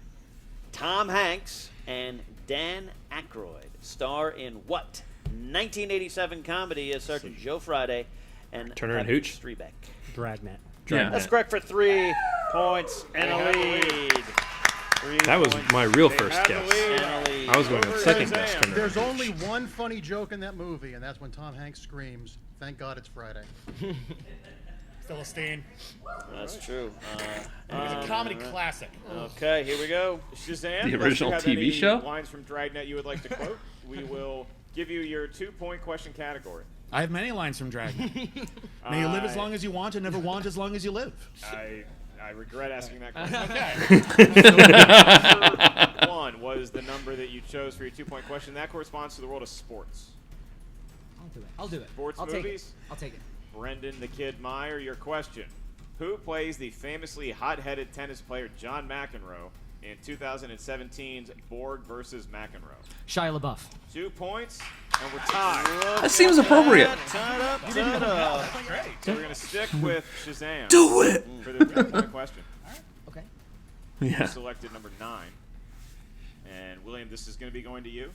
Tom Hanks and Dan Aykroyd star in what 1987 comedy as Sergeant Joe Friday and Turner and Patrick Hooch? Strebeck? Dragnet. Yeah. That's correct for 3 points and a have the lead. 3 That was points my real They first have the guess. lead. and a lead. I was going with second Shazam. guess. Turner and There's Hooch. only one funny joke in that movie, and that's when Tom Hanks screams, "Thank God it's Friday." Philistine. That's true. It was a comedy classic. Okay, here we go. Shazam, The unless you original have TV any show? lines from Dragnet you would like to quote, we will give you your 2-point question category. I have many lines from Dragon. May you live as long as you want and never want as long as you live. I regret asking that question. Okay. Number 1 was the number that you chose for your 2-point question. That corresponds to the world of sports. I'll do it. Sports I'll movies? Take it. I'll take it. Brendan the Kid Meyer, your question. Who plays the famously hot-headed tennis player John McEnroe in 2017's Borg versus McEnroe? Shia LaBeouf. 2 points, and we're tied. That seems appropriate. Tied up, tied up. So we're going to stick with Shazam. Do it! For the 3-point question. Okay. You Yeah. selected number 9. And William, this is going to be going to you.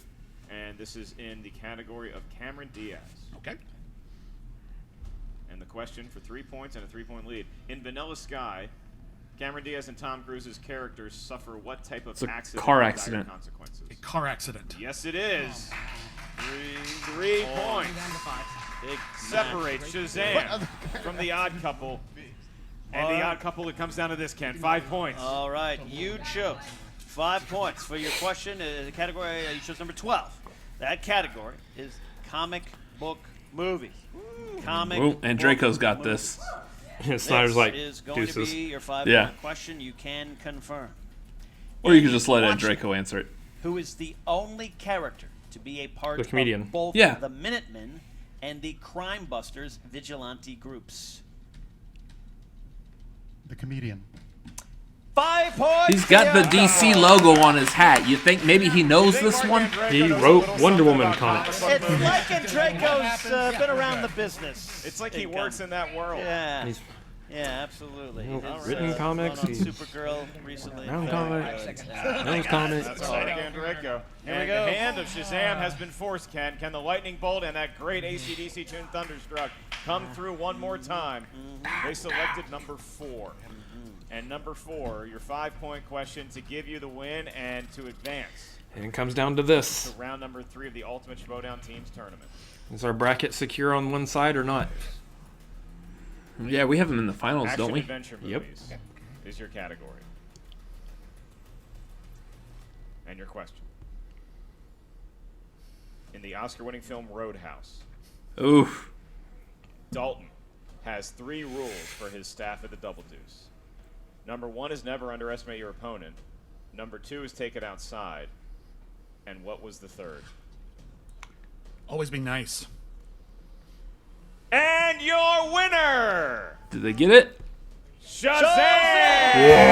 And this is in the category of Cameron Diaz. Okay. And the question for 3 points and a 3-point lead. In Vanilla Sky, Cameron Diaz and Tom Cruise's characters suffer what type of It's a accident? car with dire accident. Consequences? A car accident. Yes, it is. 3 points. Big Separate Shazam from the Odd Couple. And the Odd Couple, it comes down to this, Ken. 5 points. All right, you chose 5 points for your question. The category you chose number 12. That category is comic book movies. Comic Ooh, book Andreyko's got movies. this. Snyder's like, Is going deuces. to be your 5 Yeah. point question. You can confirm. Or you could just let Andreyko answer it. Who is the only character to be a part The comedian. of both Yeah. the Minutemen and the Crime Busters vigilante groups? The comedian. 5 points. He's got the DC logo on his hat. You think maybe he knows this one? He wrote Wonder Woman comics. It's like Andreyko's been around the business. It's like he works in that world. Yeah. He's Yeah, absolutely. He's He's, written comics, gone on he's Supergirl recently. written comics, Good. knows comics. That's Mark Andreyko. Here we And go. the hand of Shazam has been forced, Ken. Can the lightning bolt and that great AC/DC tune Thunderstruck come through one more time? They selected number 4. And number 4, your 5-point question to give you the win and to advance And it comes down to this. to round number 3 of the Ultimate Schmoedown Teams Tournament. Is our bracket secure on one side or not? Yeah, we have him in the finals, Action don't we? adventure Yep. movies is your category. And your question. In the Oscar-winning film Roadhouse, Oof. Dalton has 3 rules for his staff at the Double Deuce. Number 1 is never underestimate your opponent. Number 2 is take it outside. And what was the third? Always be nice. And your winner, Did they get it? Shazam!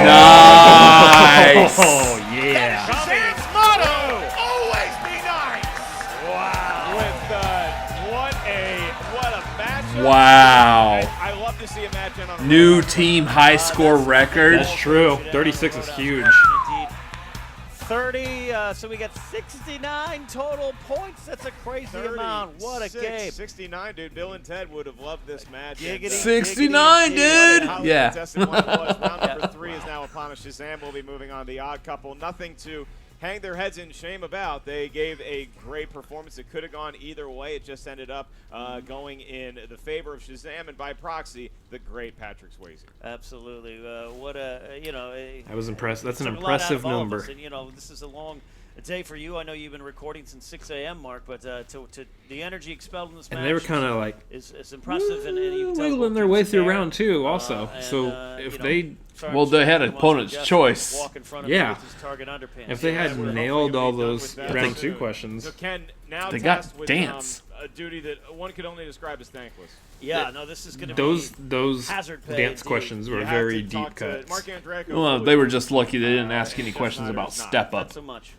Nice. Oh, yeah. Shazam's motto, always be nice. Wow. What a matchup. Wow. I love to see a match on a New team high score record. That's true. 36 is huge. Indeed. 30, so we got 69 total points. That's a crazy amount. What a game. 69, dude. Bill and Ted would have loved this match. Giggity, 69, giggity, dude. Highly Yeah. contested one it was. Round number 3 is now upon us. Shazam will be moving on. The Odd Couple, nothing to hang their heads in shame about. They gave a great performance. It could have gone either way. It just ended up going in the favor of Shazam and by proxy, the great Patrick Swayze. Absolutely. What a, I was impressed. That's an took a lot out impressive of all of number. us. And, this is a long day for you. I know you've been recording since 6 a.m., Mark, but to the energy expelled in this match And they were kind of like is impressive. And you can tell wiggling both their teams way through care. round 2 also. And, So if they... Well, they had an opponent's choice. Yeah. Underpants. If they had hopefully nailed you'll all be done those with that round soon. 2 questions. So Ken, now They got tasked with dance. a duty that one could only describe as thankless. Yeah, no, this is going to be Those hazard pay dance indeed. questions were You have very to deep talk to cuts. Mark Andreyko, Well, who they was- were just lucky they didn't ask any Jeff questions Snyder about is not. step up. not so much.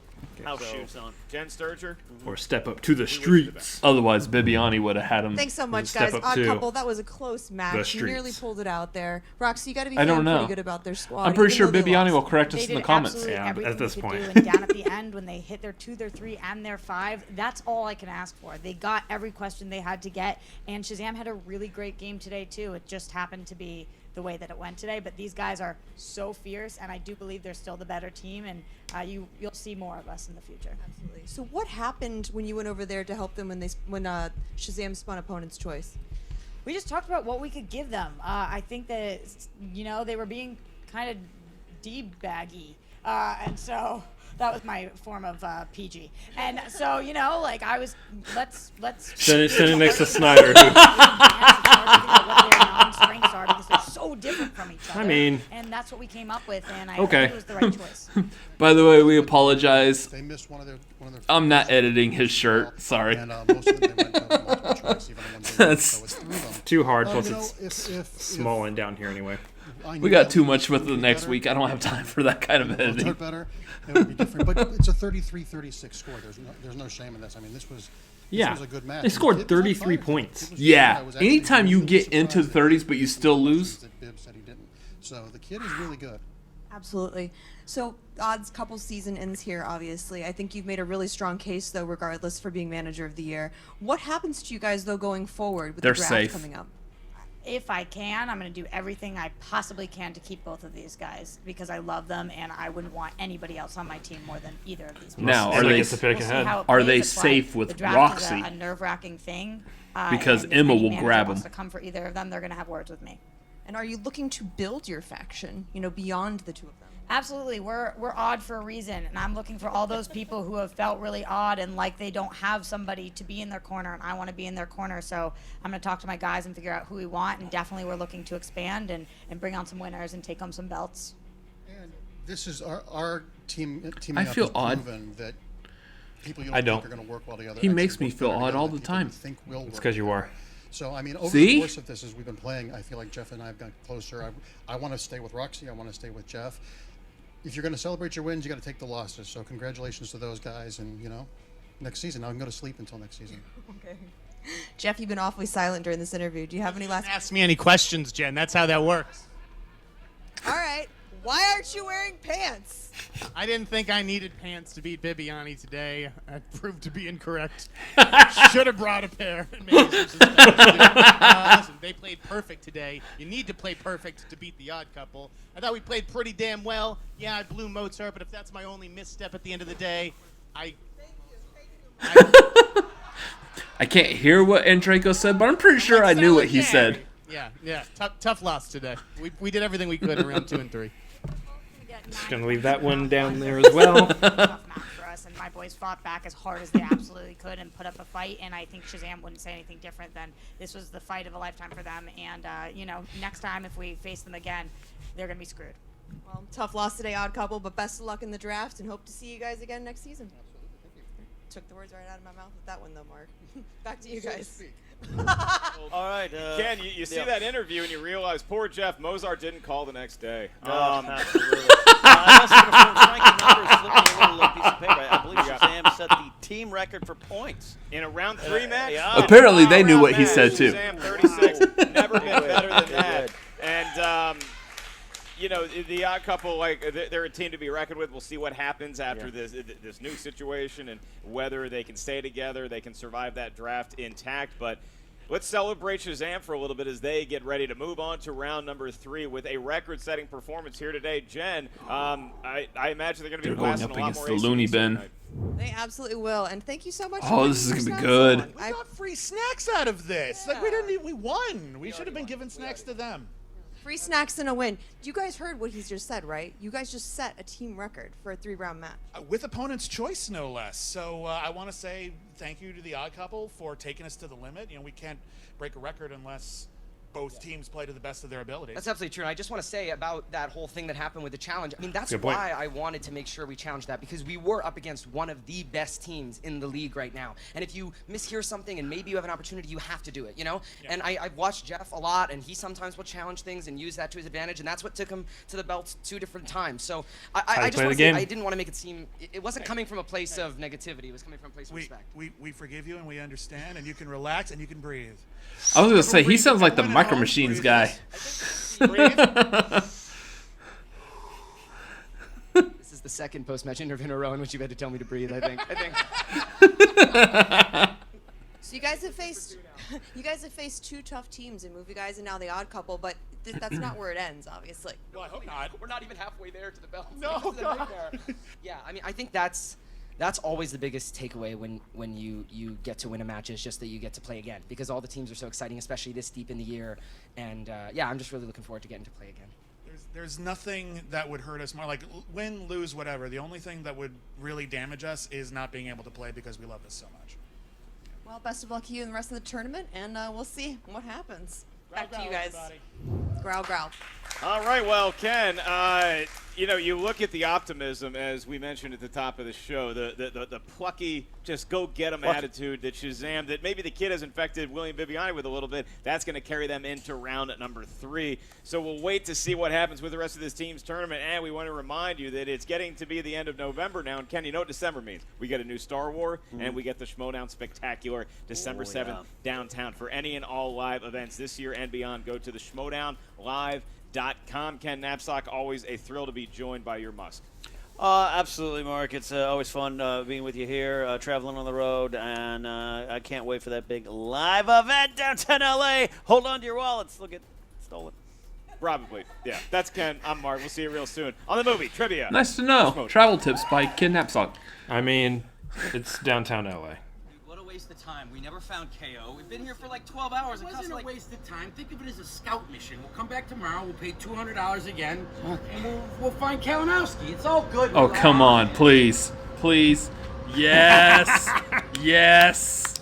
House shoes on. Jen Sturger. Or step up to the streets. Otherwise, Bibbiani would have had him. Thanks so much, Step guys. up Odd to couple. That was a close the match. You nearly streets. pulled it out there. Roxy, you got to be I don't feeling know. pretty good about their squad. I'm pretty even sure though they Bibbiani lost. will correct us They in the did comments. absolutely Yeah, everything at this they could point. do, and down at the end when they hit their 2, their 3, and their 5, that's all I can ask for. They got every question they had to get, and Shazam had a really great game today too. It just happened to be the way that it went today, but these guys are so fierce, and I do believe they're still the better team, and you'll see more of us in the future. Absolutely. So what happened when you went over there to help them when Shazam spun opponent's choice? We just talked about what we could give them. I think that they were being kind of D-baggy, and so that was my form of PG. And so I was let's Sitting next to Snyder. what their non-strengths are because they're so different from each other. I mean- and that's what we came up with, and I Okay. think it was the right choice. By the way, we apologize. They missed one of their I'm not editing his shirt. Sorry. And most of them they went to multiple choice, even the ones they didn't, so it's 3 of them. Too hard, You plus know, it's if small and down here anyway. I We knew got that too would much with the be next better, week. I don't have time for that kind of if it editing. was better, it would be different. But it's a 33-36 score. There's no shame in this. I mean, this was a good match. They And the scored kid was on 33 fire. points. Kid was Yeah. good. I was actually Anytime you really get into the surprised 30s, that but you he still scored lose. that Bibb said he didn't. So the kid is really good. Absolutely. So Odd's couple season ends here, obviously. I think you've made a really strong case, though, regardless, for being manager of the year. What happens to you guys, though, going forward with They're the draft safe. coming up? if I can, I'm going to do everything I possibly can to keep both of these guys because I love them and I wouldn't want anybody else on my team more than either of these people. Now, are they safe with the draft Roxy? Is a nerve-wracking thing. Because and if Emma any will manager grab wants him. to come for either of them, they're going to have words with me. And are you looking to build your faction, beyond the two of them? Absolutely. We're odd for a reason, and I'm looking for all those people who have felt really odd and like they don't have somebody to be in their corner, and I want to be in their corner. So I'm going to talk to my guys and figure out who we want, and definitely we're looking to expand and bring on some winners and take home some belts. And this is our team. I feel up odd. has proven that people you I don't don't. think are going to work well together. He actually makes me work feel better odd together all than the people time. you think will It's work because you are. together. So, I mean, over See? the course of this, as we've been playing, I feel like Jeff and I have gotten closer. I want to stay with Roxy. I want to stay with Jeff. If you're going to celebrate your wins, you got to take the losses. So, congratulations to those guys. And, next season, I can go to sleep until next season. Okay. Jeff, you've been awfully silent during this interview. Do you have any last? Ask me any questions, Jen. That's how that works. All right. Why aren't you wearing pants? I didn't think I needed pants to beat Bibbiani today. I proved to be incorrect. Should have brought a pair. And maybe some suspension. Listen, they played perfect today. You need to play perfect to beat the odd couple. I thought we played pretty damn well. Yeah, I blew Mozart, but if that's my only misstep at the end of the day, I can't hear what Andreyko said, but I'm pretty sure I knew what he said. Yeah. Tough loss today. We did everything we could in round 2 and 3. Just going to leave that one down there as well. Tough match for us, and my boys fought back as hard as they absolutely could and put up a fight, and I think Shazam wouldn't say anything different than this was the fight of a lifetime for them, and, next time if we face them again, they're going to be screwed. Well, tough loss today, odd couple, but best of luck in the draft, and hope to see you guys again next season. Took the words right out of my mouth with that one, though, Mark. Back to you guys. All right. Ken, you see that interview and you realize poor Jeff Mozart didn't call the next day. Absolutely. I also confirmed Frankie numbers, looking at a little piece of paper. I believe Shazam set the team record for points in a round 3 match. Yeah. Apparently, they knew what he said too. Shazam 36, never been better than that. And the odd couple, they're a team to be reckoned with. We'll see what happens after this new situation and whether they can stay together, they can survive that draft intact. But let's celebrate Shazam for a little bit as they get ready to move on to round number 3 with a record-setting performance here today. Jen, I imagine they're going to be going blasting up a lot against more the loony ACDC bin. tonight. They absolutely will, and thank you so much. Oh, this is gonna be good. We got free snacks out of this. We won. We should have been giving snacks to them. Free snacks and a win. You guys heard what he's just said, right? You guys just set a team record for a 3-round match. With opponent's choice, no less. So I want to say thank you to the odd couple for taking us to the limit. We can't break a record unless both teams play to the best of their abilities. That's absolutely true. And I just want to say about that whole thing that happened with the challenge. I mean, that's Good point. why I wanted to make sure we challenged that, because we were up against one of the best teams in the league right now. And if you mishear something and maybe you have an opportunity, you have to do it, Yeah. And I've watched Jeff a lot, and he sometimes will challenge things and use that to his advantage, and that's what took him to the belts 2 different times. So I just want to say, I didn't want to make it seem, it wasn't coming from a place of negativity. It was coming from a place of respect. We forgive you and we understand, and you can relax and you can breathe. I was going to say, he sounds like the Micro Machines guy. This is the second post-match interview in a row in which you've had to tell me to breathe, I think. So you guys have faced 2 tough teams in Movie Guys and now the odd couple, but that's not where it ends, obviously. Well, I hope not. We're not even halfway there to the belts. No, God. Yeah, I mean, I think that's always the biggest takeaway when you get to win a match, is just that you get to play again, because all the teams are so exciting, especially this deep in the year. And I'm just really looking forward to getting to play again. There's nothing that would hurt us more. Like win, lose, whatever. The only thing that would really damage us is not being able to play because we love this so much. Well, best of luck to you in the rest of the tournament, and we'll see what happens. Back to you guys. Everybody. Growl, growl. All right, well, Ken, you look at the optimism, as we mentioned at the top of the show, the plucky, just go get 'em attitude that Shazam, that maybe the kid has infected William Bibbiani with a little bit. That's going to carry them into round number 3. So we'll wait to see what happens with the rest of this team's tournament. And we want to remind you that it's getting to be the end of November now. And Ken, you know what December means? We get a new Star War, and we get the Schmoedown Spectacular December 7th downtown. For any and all live events this year and beyond, go to the Schmoedown Live.com. Ken Knapsack, always a thrill to be joined by your Musk. Absolutely, Mark. It's always fun being with you here, traveling on the road, and I can't wait for that big live event downtown LA. Hold on to your wallets. They'll get stolen. Probably. Yeah. That's Ken. I'm Mark. We'll see you real soon on the movie Trivia. Nice to know. Schmoedown. Travel tips by Ken Knapsack. I mean, it's downtown LA. What a waste of time. We never found KO. We've been here for like 12 hours. It wasn't a waste of time. Think of it as a scout mission. We'll come back tomorrow. We'll pay $200 again, and we'll find Kalinowski. It's all good. Oh, come on, please. Please. Yes. Yes.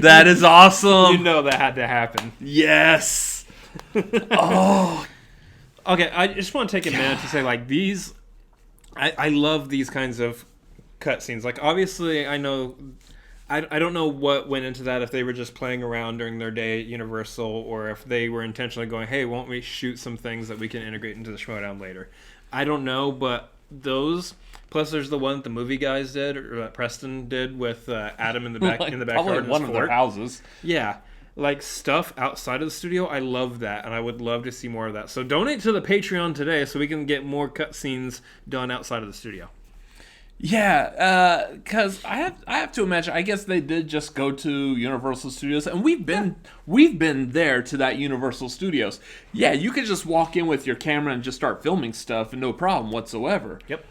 That is awesome. You know that had to happen. Yes. Oh. Okay, I just want to take a minute to say, like, these... I love these kinds of cutscenes. Like, obviously, I know... I don't know what went into that, if they were just playing around during their day at Universal, or if they were intentionally going, hey, won't we shoot some things that we can integrate into the Schmoedown later? I don't know, but those... Plus, there's the one that the movie guys did, or that Preston did with Adam in the back Like, in the backyard. probably one of their houses. Yeah, like stuff outside of the studio. I love that, and I would love to see more of that. So donate to the Patreon today, so we can get more cutscenes done outside of the studio. Yeah, because I have to imagine. I guess they did just go to Universal Studios, and we've been there to that Universal Studios. Yeah, you could just walk in with your camera and just start filming stuff, and no problem whatsoever. Yep.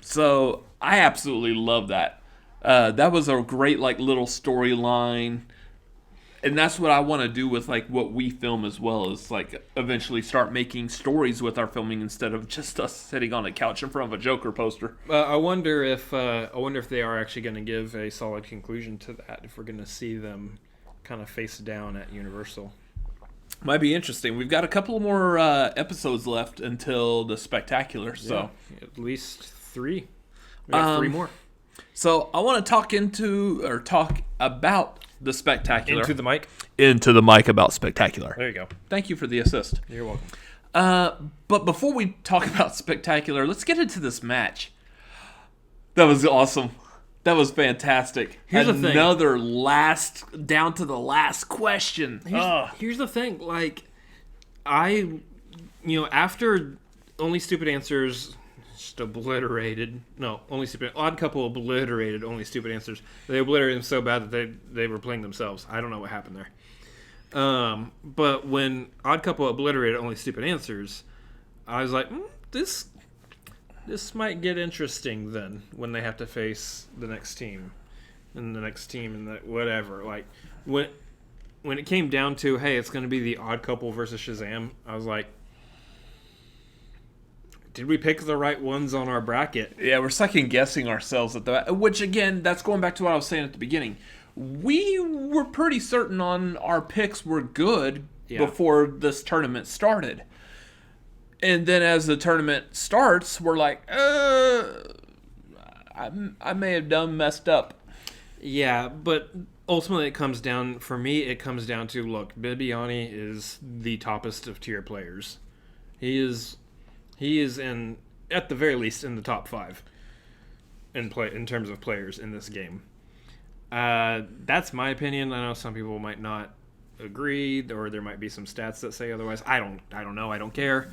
So I absolutely love that. That was a great like little storyline, and that's what I want to do with like what we film as well. Is like eventually start making stories with our filming instead of just us sitting on a couch in front of a Joker poster. I wonder if they are actually going to give a solid conclusion to that. If we're going to see them kind of face down at Universal. Might be interesting. We've got a couple more episodes left until the Spectacular, so yeah, at least 3. We got 3 more. So I want to talk about the Spectacular. Into the mic? Into the mic about Spectacular. There you go. Thank you for the assist. You're welcome. But before we talk about Spectacular, let's get into this match. That was awesome. That was fantastic. Here's the thing. Another down to the last question. Here's the thing. Like, after Only Stupid Answers just obliterated. No, Odd Couple obliterated Only Stupid Answers. They obliterated them so bad that they were playing themselves. I don't know what happened there. But when Odd Couple obliterated Only Stupid Answers, I was like, this might get interesting then when they have to face the next team and whatever. Like when it came down to, hey, it's going to be the Odd Couple versus Shazam, I was like, did we pick the right ones on our bracket? Yeah, we're second guessing ourselves at that. Which again, that's going back to what I was saying at the beginning. We were pretty certain on our picks were good before this tournament started. And then as the tournament starts, we're like, I may have messed up. Yeah, but ultimately it comes down to, look, Bibbiani is the toppest of tier players. He is in, at the very least, in the top 5 in terms of players in this game. That's my opinion. I know some people might not agree, or there might be some stats that say otherwise. I don't know. I don't care.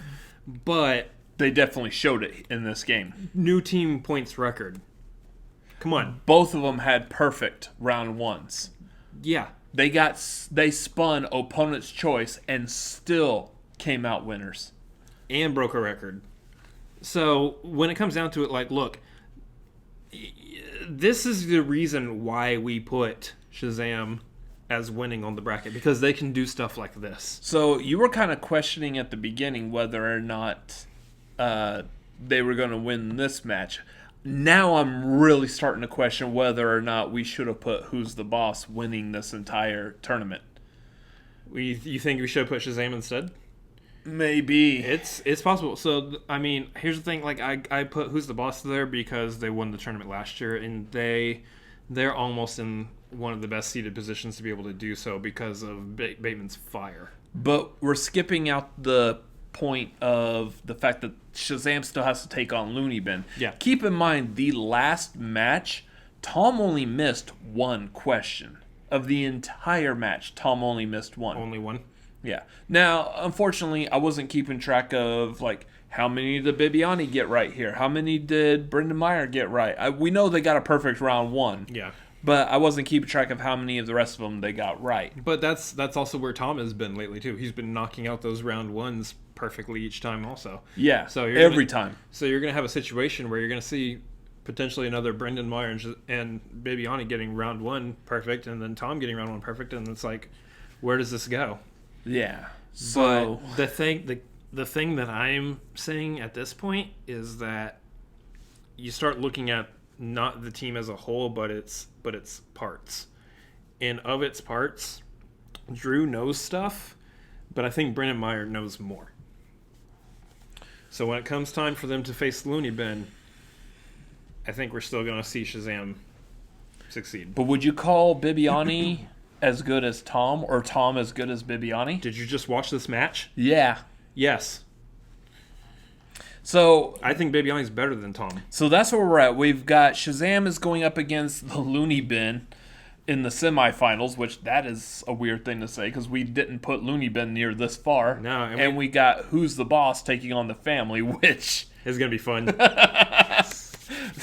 But they definitely showed it in this game. New team points record. Come on. Both of them had perfect round 1s. Yeah. They spun opponent's choice and still came out winners. And broke a record. So when it comes down to it, like, look, this is the reason why we put Shazam as winning on the bracket, because they can do stuff like this. So you were kind of questioning at the beginning whether or not they were going to win this match. Now I'm really starting to question whether or not we should have put Who's the Boss winning this entire tournament. You think we should have put Shazam instead? Maybe. It's possible. So, I mean, here's the thing. Like, I put Who's the Boss there because they won the tournament last year, and they're almost in one of the best seated positions to be able to do so because of Bateman's fire. But we're skipping out the point of the fact that Shazam still has to take on Looney Bin. Yeah. Keep in mind, the last match, Tom only missed one question. Of the entire match, Tom only missed one. Only one? Yeah. Now, unfortunately, I wasn't keeping track of, like, how many did Bibbiani get right here? How many did Brendan Meyer get right? We know they got a perfect round 1. Yeah. But I wasn't keeping track of how many of the rest of them they got right. But that's also where Tom has been lately, too. He's been knocking out those round 1s perfectly each time also. Yeah, so every time. So you're going to have a situation where you're going to see potentially another Brendan Meyer and Bibbiani getting round 1 perfect, and then Tom getting round 1 perfect, and it's like, where does this go? Yeah. So but the thing that I'm saying at this point is that you start looking at not the team as a whole, but its parts. And of its parts, Drew knows stuff, but I think Brendan Meyer knows more. So when it comes time for them to face Looney Bin, I think we're still going to see Shazam succeed. But would you call Bibbiani as good as Tom, or Tom as good as Bibbiani? Did you just watch this match? Yeah. Yes. So I think Bibbiani's better than Tom. So that's where we're at. We've got Shazam is going up against the Looney Bin in the semifinals, which that is a weird thing to say because we didn't put Looney Bin near this far. No, and we got Who's the Boss taking on the Family, which is going to be fun.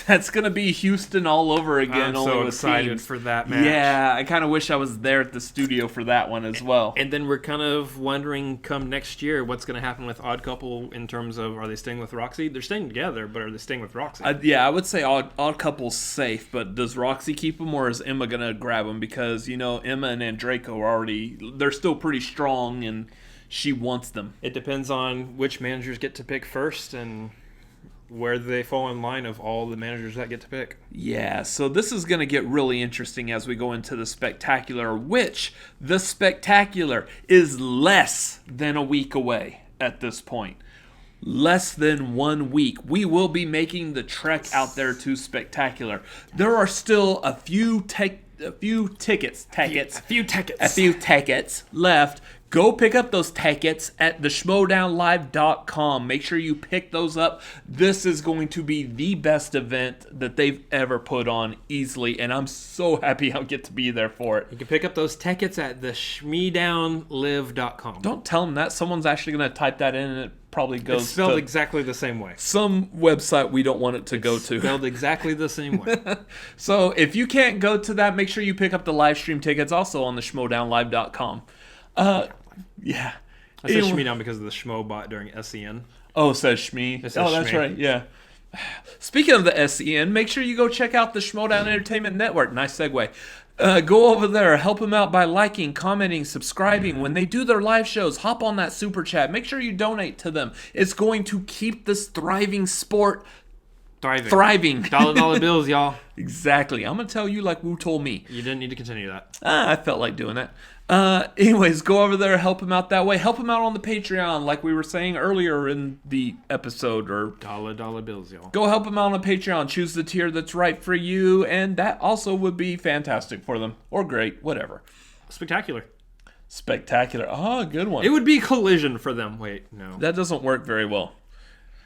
That's going to be Houston all over again. I'm so excited for that match. Yeah, I kind of wish I was there at the studio for that one as well. And then we're kind of wondering, come next year, what's going to happen with Odd Couple in terms of, are they staying with Roxy? They're staying together, but are they staying with Roxy? Yeah, I would say Odd Couple's safe, but does Roxy keep him, or is Emma going to grab him? Because, Emma and Andreyko are already, they're still pretty strong, and she wants them. It depends on which managers get to pick first, and where they fall in line of all the managers that get to pick. Yeah, so this is going to get really interesting as we go into the Spectacular, which the Spectacular is less than a week away at this point. Less than 1 week. We will be making the trek out there to Spectacular. There are still a few tickets left. Go pick up those tickets at the Schmoedownlive.com. Make sure you pick those up. This is going to be the best event that they've ever put on easily, and I'm so happy I'll get to be there for it. You can pick up those tickets at the Schmoedownlive.com. Don't tell them that. Someone's actually going to type that in, and it probably goes It's spelled to exactly the same way. Some website we don't want it to go to. Spelled exactly the same way. So if you can't go to that, make sure you pick up the live stream tickets also on the Schmoedownlive.com. Yeah. I said Schmoedown because of the Schmo bot during SEN. Oh, it says Shmee. It says Oh, that's Shmee. right. Yeah. Speaking of the SEN, make sure you go check out the Schmoedown Entertainment Network. Nice segue. Go over there. Help them out by liking, commenting, subscribing. When they do their live shows, hop on that super chat. Make sure you donate to them. It's going to keep this thriving sport thriving. Dollar bills, y'all. Exactly. I'm going to tell you like Wu told me. You didn't need to continue that. I felt like doing that. Anyways, go over there, help him out that way. Help him out on the Patreon, like we were saying earlier in the episode. Or dollar bills, y'all. Go help him out on Patreon. Choose the tier that's right for you, and that also would be fantastic for them. Or great, whatever. Spectacular. Oh, good one. It would be Collision for them. Wait, no. That doesn't work very well.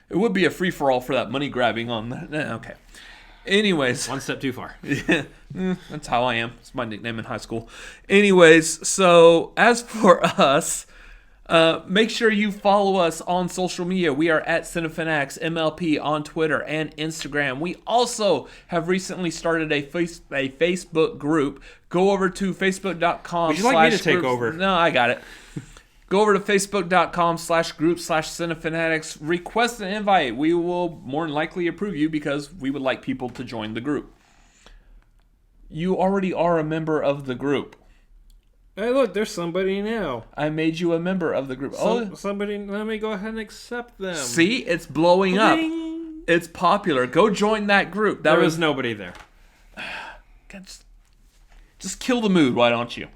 It would be a free-for-all for that money grabbing on that. Okay. Anyways. One step too far. Yeah, that's how I am. It's my nickname in high school. Anyways, so as for us, make sure you follow us on social media. We are at Cinefanatics MLP on Twitter and Instagram. We also have recently started a Facebook group. Go over to facebook.com. Would you like me to take over? No, I got it. Go over to facebook.com/group/Cinefanatics. Request an invite. We will more than likely approve you because we would like people to join the group. You already are a member of the group. Hey, look, there's somebody now. I made you a member of the group. Somebody, let me go ahead and accept them. See, it's blowing up. It's popular. Go join that group. There was nobody there. Just kill the mood, why don't you?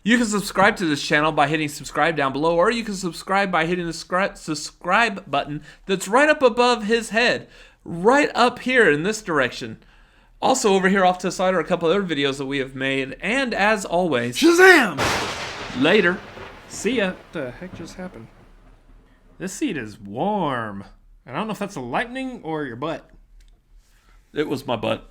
You can subscribe to this channel by hitting subscribe down below, or you can subscribe by hitting the subscribe button that's right up above his head, right up here in this direction. Also, over here off to the side are a couple other videos that we have made, and as always, Shazam! Later. See ya. What the heck just happened? This seat is warm. I don't know if that's the lightning or your butt. It was my butt.